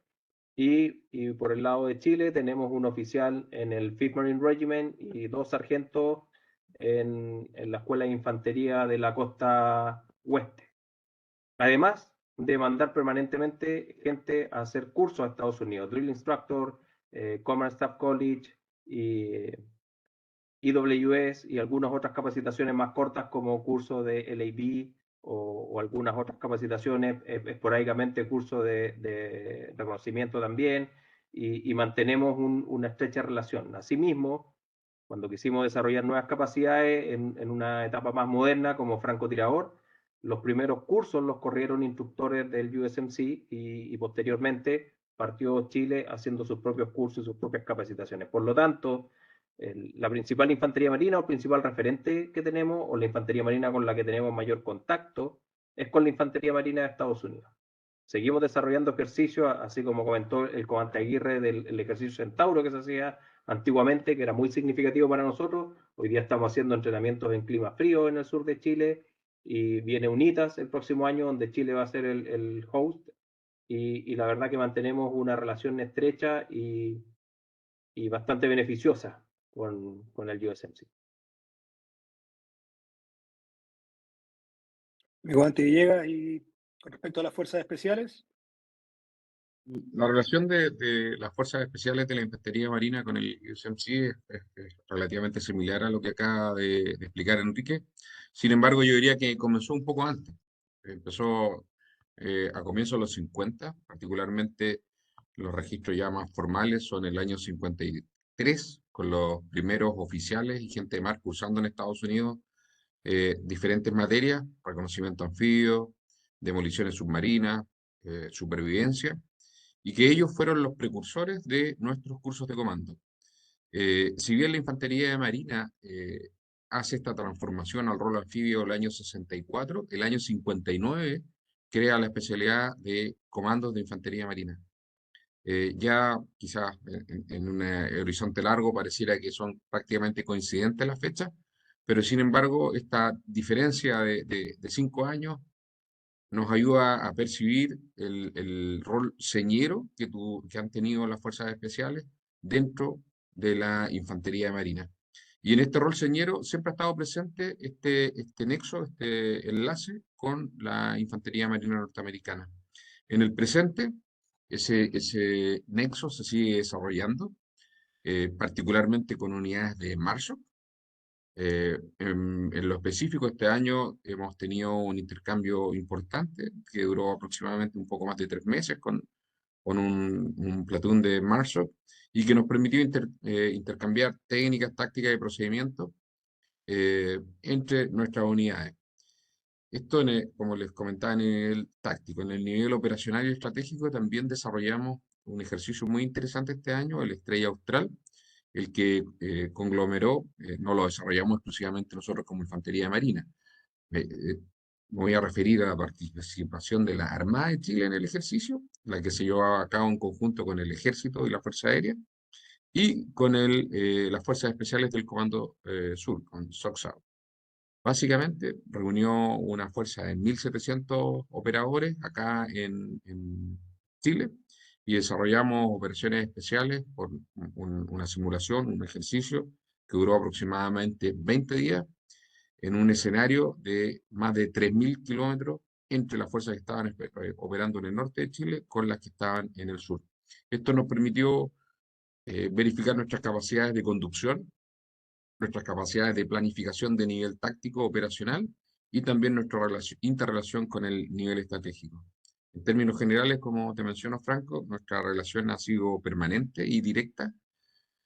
Y por el lado de Chile tenemos un oficial en el 5th Marine Regiment y 2 sargentos en la Escuela de Infantería de la Costa Oeste. Además de mandar permanentemente gente a hacer cursos a Estados Unidos, Drill Instructor, Command Staff College y IWS y algunas otras capacitaciones más cortas como curso de LAB o algunas otras capacitaciones, esporádicamente curso de reconocimiento también, y mantenemos una estrecha relación. Asimismo, cuando quisimos desarrollar nuevas capacidades en una etapa más moderna como francotirador, los primeros cursos los corrieron instructores del USMC y posteriormente partió Chile haciendo sus propios cursos y sus propias capacitaciones. Por lo tanto, la principal infantería marina o el principal referente que tenemos, o la infantería marina con la que tenemos mayor contacto, es con la infantería marina de Estados Unidos. Seguimos desarrollando ejercicios, así como comentó el comandante Aguirre del ejercicio Centauro que se hacía antiguamente, que era muy significativo para nosotros. Hoy día estamos haciendo entrenamientos en clima frío en el sur de Chile y viene UNITAS el próximo año, donde Chile va a ser el host, y la verdad que mantenemos una relación estrecha y bastante beneficiosa con el USMC. Amigo Dante Villegas, y con respecto a las fuerzas especiales, La relación de las Fuerzas Especiales de la Infantería Marina con el USMC es relativamente similar a lo que acaba de explicar Enrique. Sin embargo, yo diría que comenzó un poco antes. Empezó a comienzos de los 50, particularmente los registros ya más formales son el año 53, con los primeros oficiales y gente de mar cursando en Estados Unidos diferentes materias: reconocimiento anfibio, demoliciones submarinas, supervivencia, y que ellos fueron los precursores de nuestros cursos de comando. Si bien la Infantería de Marina hace esta transformación al rol anfibio el año 64, el año 59 crea la especialidad de comandos de Infantería Marina. Ya quizás en un horizonte largo pareciera que son prácticamente coincidentes las fechas, pero sin embargo esta diferencia de 5 años nos ayuda a percibir el rol señero que han tenido las fuerzas especiales dentro de la Infantería de Marina. Y en este rol señero siempre ha estado presente este nexo, este enlace con la Infantería Marina norteamericana. En el presente, ese nexo se sigue desarrollando, particularmente con unidades de MARSOC. En lo específico, este año hemos tenido un intercambio importante que duró aproximadamente un poco más de 3 meses con un platoon de MARSOC y que nos permitió intercambiar técnicas, tácticas y procedimientos entre nuestras unidades. Esto, como les comentaba, en el nivel táctico. En el nivel operacional y estratégico también desarrollamos un ejercicio muy interesante este año, el Estrella Austral, el que conglomeró, no lo desarrollamos exclusivamente nosotros como Infantería Marina. Me voy a referir a la participación de la Armada de Chile en el ejercicio, la que se llevaba a cabo en conjunto con el Ejército y la Fuerza Aérea, y con las Fuerzas Especiales del Comando Sur, con SOCSAO. Básicamente reunió una fuerza de 1.700 operadores acá en Chile y desarrollamos operaciones especiales por una simulación, un ejercicio que duró aproximadamente 20 días en un escenario de más de 3.000 kilómetros entre las fuerzas que estaban operando en el norte de Chile con las que estaban en el sur. Esto nos permitió verificar nuestras capacidades de conducción, nuestras capacidades de planificación de nivel táctico operacional y también nuestra interrelación con el nivel estratégico. En términos generales, como te menciono, Franco, nuestra relación ha sido permanente y directa,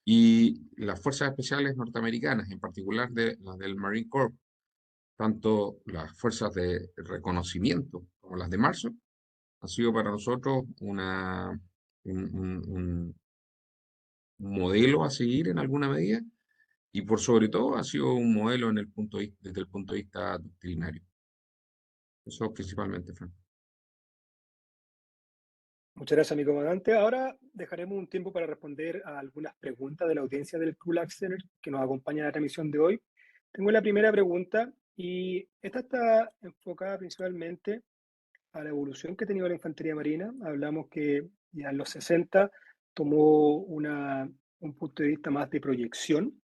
y las fuerzas especiales norteamericanas, en particular las del Marine Corps, tanto las fuerzas de reconocimiento como las de marzo, han sido para nosotros un modelo a seguir en alguna medida, y por sobre todo ha sido un modelo desde el punto de vista doctrinario. Eso principalmente, Frank. muchas gracias, mi comandante. Ahora dejaremos un tiempo para responder a algunas preguntas de la audiencia del Krulak Center que nos acompaña en la transmisión de hoy. Tengo la primera pregunta y esta está enfocada principalmente a la evolución que ha tenido la infantería marina. Hablamos que ya en los 60 tomó un punto de vista más de proyección,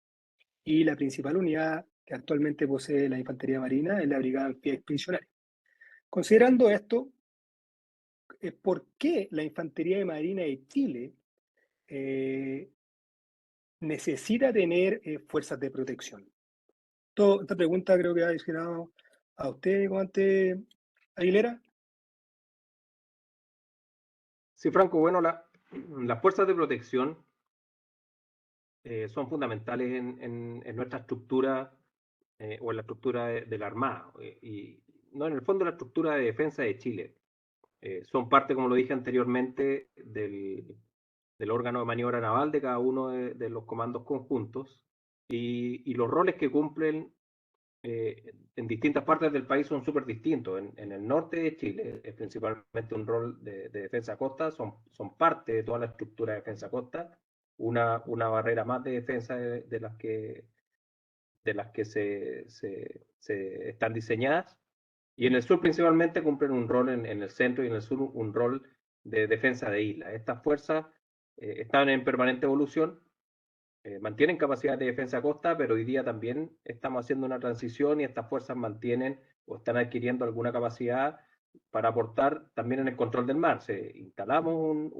y la principal unidad que actualmente posee la infantería marina es la Brigada Anfibia Expedicionaria. Considerando esto, ¿por qué la infantería marina de Chile necesita tener fuerzas de protección? Esta pregunta creo que ha destinado a usted, comandante Aguilera. Sí, Franco, bueno, las fuerzas de protección son fundamentales en nuestra estructura o en la estructura de la Armada, y no, en el fondo la estructura de defensa de Chile. Son parte, como lo dije anteriormente, del órgano de maniobra naval de cada uno de los comandos conjuntos, y los roles que cumplen en distintas partes del país son súper distintos. En el norte de Chile es principalmente un rol de defensa costa, son parte de toda la estructura de defensa costa, una barrera más de defensa de las que se están diseñadas. Y en el sur principalmente cumplen un rol en el centro, y en el sur un rol de defensa de islas. Estas fuerzas están en permanente evolución, mantienen capacidad de defensa a costa, pero hoy día también estamos haciendo una transición y estas fuerzas mantienen o están adquiriendo alguna capacidad para aportar también en el control del mar. Instalamos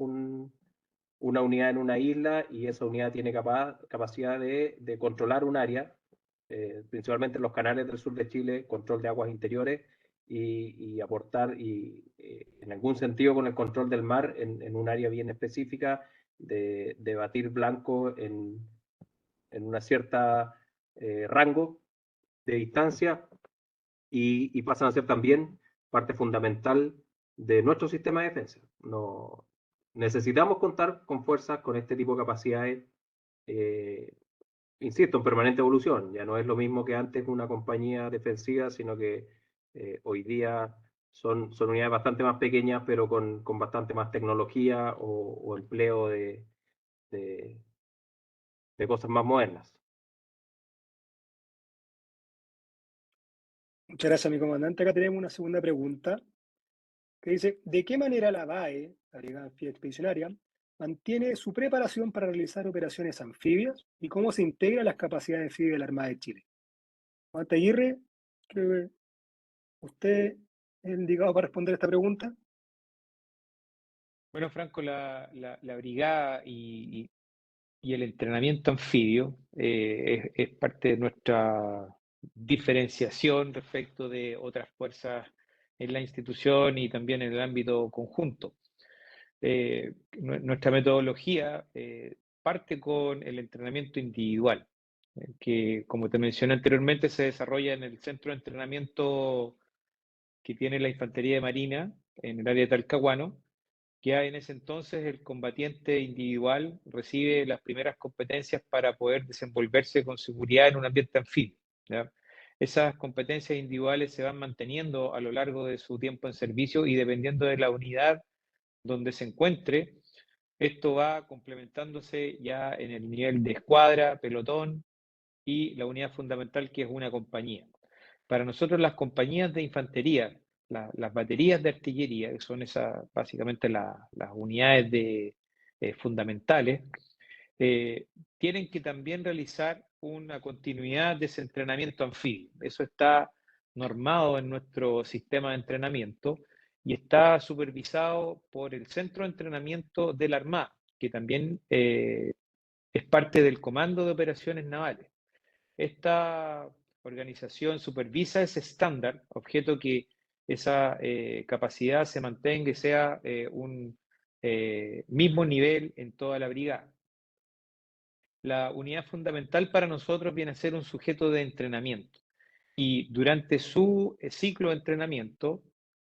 una unidad en una isla y esa unidad tiene capacidad de controlar un área, principalmente en los canales del sur de Chile, control de aguas interiores y aportar en algún sentido con el control del mar en un área bien específica de batir blanco en una cierta rango de distancia y pasan a ser también parte fundamental de nuestro sistema de defensa. No, necesitamos contar con fuerzas con este tipo de capacidades, insisto, en permanente evolución. Ya no es lo mismo que antes una compañía defensiva, sino que hoy día son unidades bastante más pequeñas, pero con bastante más tecnología o empleo de cosas más modernas. Muchas gracias, mi comandante. Acá tenemos una segunda pregunta que dice, ¿de qué manera la BAE, la Brigada Anfibia Expedicionaria, mantiene su preparación para realizar operaciones anfibias y cómo se integra las capacidades anfibias de la Armada de Chile? Comandante Aguirre, creo que usted es el indicado para responder esta pregunta. Bueno, Franco, la brigada y el entrenamiento anfibio es parte de nuestra diferenciación respecto de otras fuerzas en la institución y también en el ámbito conjunto. Nuestra metodología parte con el entrenamiento individual, que como te mencioné anteriormente se desarrolla en el centro de entrenamiento que tiene la Infantería de Marina en el área de Talcahuano. Ya en ese entonces el combatiente individual recibe las primeras competencias para poder desenvolverse con seguridad en un ambiente anfibio, ¿ya? Esas competencias individuales se van manteniendo a lo largo de su tiempo en servicio y dependiendo de la unidad donde se encuentre, esto va complementándose ya en el nivel de escuadra, pelotón y la unidad fundamental que es una compañía. Para nosotros las compañías de infantería, las baterías de artillería, que son básicamente las unidades fundamentales, tienen que también realizar una continuidad de ese entrenamiento anfibio. Eso está normado en nuestro sistema de entrenamiento y está supervisado por el Centro de Entrenamiento de la Armada, que también es parte del Comando de Operaciones Navales. Esta organización supervisa ese estándar, objeto que esa capacidad se mantenga y sea un mismo nivel en toda la brigada. La unidad fundamental para nosotros viene a ser un sujeto de entrenamiento y durante su ciclo de entrenamiento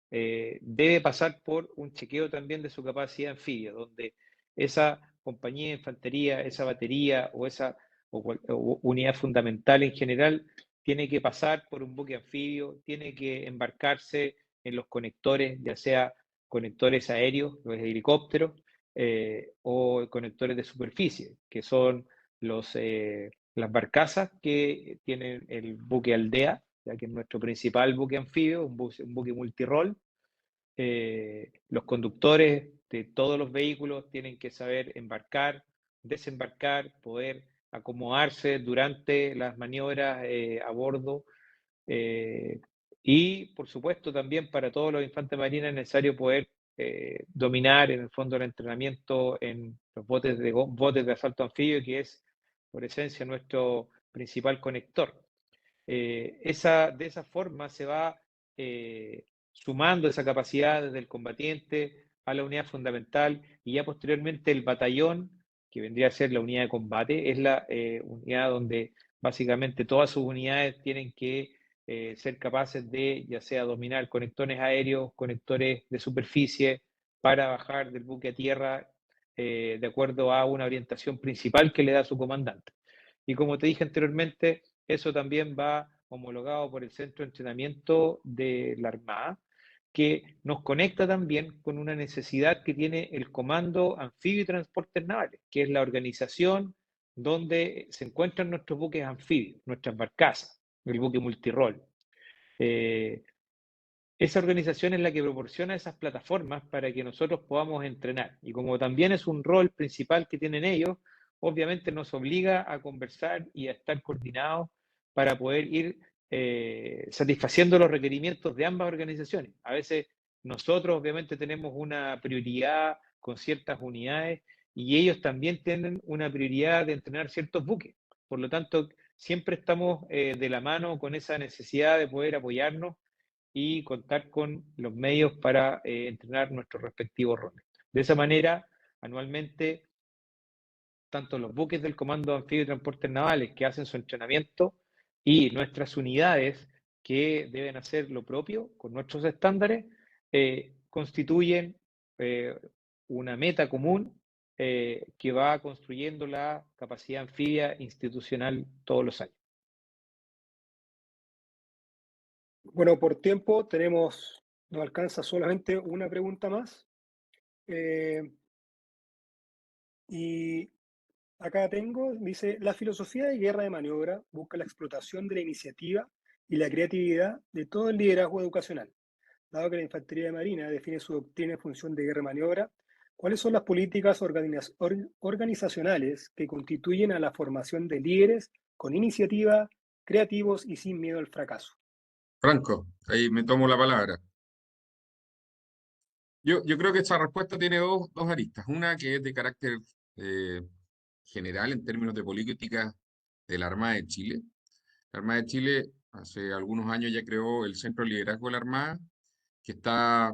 debe pasar por un chequeo también de su capacidad anfibia, donde esa compañía de infantería, esa batería o esa unidad fundamental en general tiene que pasar por un buque anfibio, tiene que embarcarse en los conectores, ya sea conectores aéreos, los helicópteros, o conectores de superficie, que son las barcazas que tienen el buque Aldea, ya que es nuestro principal buque anfibio, un buque multirol. Los conductores de todos los vehículos tienen que saber embarcar, desembarcar, poder acomodarse durante las maniobras a bordo. Y, por supuesto, también para todos los infantes marinos es necesario poder dominar en el fondo el entrenamiento en los botes de asalto anfibio, que es por esencia nuestro principal conector. De esa forma se va sumando esa capacidad desde el combatiente a la unidad fundamental y ya posteriormente el batallón, que vendría a ser la unidad de combate, es la unidad donde básicamente todas sus unidades tienen que ser capaces de ya sea dominar conectores aéreos, conectores de superficie, para bajar del buque a tierra de acuerdo a una orientación principal que le da su comandante. Y como te dije anteriormente, eso también va homologado por el Centro de Entrenamiento de la Armada, que nos conecta también con una necesidad que tiene el Comando Anfibio y Transportes Navales, que es la organización donde se encuentran nuestros buques anfibios, nuestras barcazas, el buque multirol. Esa organización es la que proporciona esas plataformas para que nosotros podamos entrenar. Y como también es un rol principal que tienen ellos, obviamente nos obliga a conversar y a estar coordinados para poder ir satisfaciendo los requerimientos de ambas organizaciones. A veces nosotros obviamente tenemos una prioridad con ciertas unidades y ellos también tienen una prioridad de entrenar ciertos buques. Por lo tanto, siempre estamos de la mano con esa necesidad de poder apoyarnos y contar con los medios para entrenar nuestros respectivos roles. De esa manera, anualmente, tanto los buques del Comando Anfibio de Transportes Navales que hacen su entrenamiento y nuestras unidades que deben hacer lo propio con nuestros estándares, constituyen una meta común que va construyendo la capacidad anfibia institucional todos los años. Bueno, por tiempo nos alcanza solamente una pregunta más. Y acá dice, la filosofía de guerra de maniobra busca la explotación de la iniciativa y la creatividad de todo el liderazgo educacional. Dado que la Infantería de Marina define su doctrina en función de guerra de maniobra, ¿cuáles son las políticas organizacionales que constituyen a la formación de líderes con iniciativa, creativos y sin miedo al fracaso? Franco, ahí me tomo la palabra. Yo creo que esta respuesta tiene dos aristas. Una que es de carácter general en términos de política de la Armada de Chile. La Armada de Chile hace algunos años ya creó el Centro de Liderazgo de la Armada, que está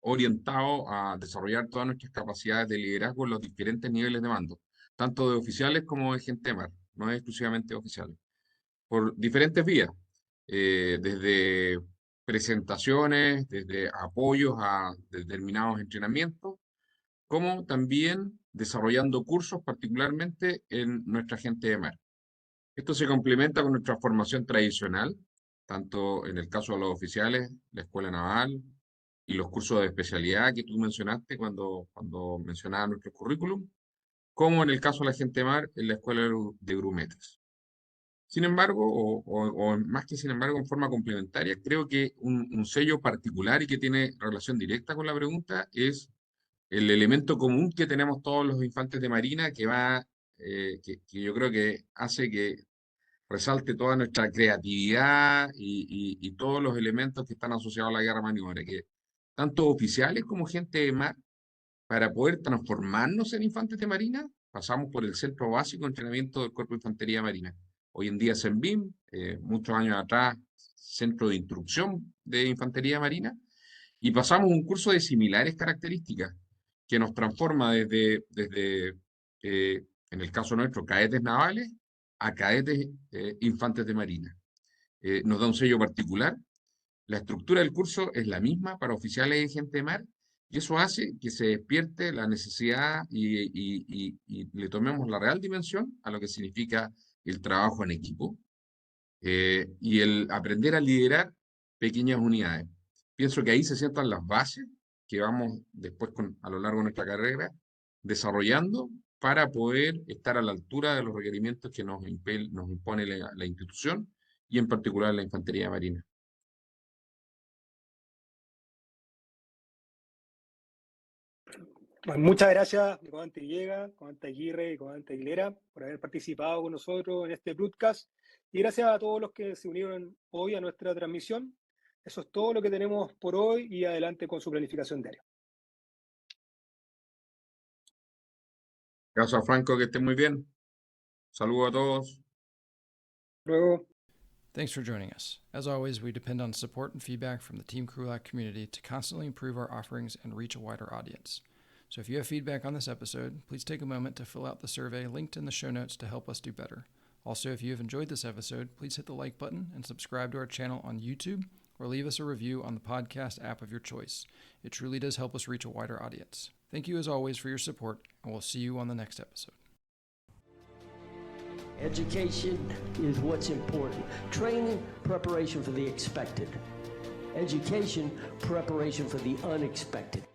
orientado a desarrollar todas nuestras capacidades de liderazgo en los diferentes niveles de mando, tanto de oficiales como de gente de mar, no es exclusivamente de oficiales, por diferentes vías, desde presentaciones, desde apoyos a determinados entrenamientos, como también desarrollando cursos particularmente en nuestra gente de mar. Esto se complementa con nuestra formación tradicional, tanto en el caso de los oficiales, la Escuela Naval y los cursos de especialidad que tú mencionaste cuando mencionabas nuestro currículum, como en el caso de la gente de mar en la Escuela de Grumetes. Sin embargo, o más que sin embargo, en forma complementaria, creo que un sello particular y que tiene relación directa con la pregunta es el elemento común que tenemos todos los infantes de marina que yo creo que hace que resalte toda nuestra creatividad y todos los elementos que están asociados a la guerra maniobra, que tanto oficiales como gente de mar, para poder transformarnos en infantes de marina, pasamos por el Centro Básico de Entrenamiento del Cuerpo de Infantería Marina. Hoy en día CENBIM, muchos años atrás, Centro de Instrucción de Infantería Marina, y pasamos un curso de similares características que nos transforma desde en el caso nuestro, cadetes navales a cadetes infantes de marina. Nos da un sello particular. La estructura del curso es la misma para oficiales y gente de mar, y eso hace que se despierte la necesidad y le tomemos la real dimensión a lo que significa el trabajo en equipo y el aprender a liderar pequeñas unidades. Pienso que ahí se sientan las bases que vamos después a lo largo de nuestra carrera desarrollando para poder estar a la altura de los requerimientos que nos impone la institución y en particular la Infantería Marina. Bueno, muchas gracias, comandante Villegas, comandante Aguirre y comandante Aguilera, por haber participado con nosotros en este broadcast. Y gracias a todos los que se unieron hoy a nuestra transmisión. Eso es todo lo que tenemos por hoy y adelante con su planificación diaria. Gracias, Franco, que estén muy bien. Saludos a todos. Luego. Thanks for joining us. As always, we depend on support and feedback from the Team Krulak community to constantly improve our offerings and reach a wider audience. So if you have feedback on this episode, please take a moment to fill out the survey linked in the show notes to help us do better. Also, if you have enjoyed this episode, please hit the like button and subscribe to our channel on YouTube or leave us a review on the podcast app of your choice. It truly does help us reach a wider audience. Thank you as always for your support, and we'll see you on the next episode. Education is what's important. Training, preparation for the expected. Education, preparation for the unexpected.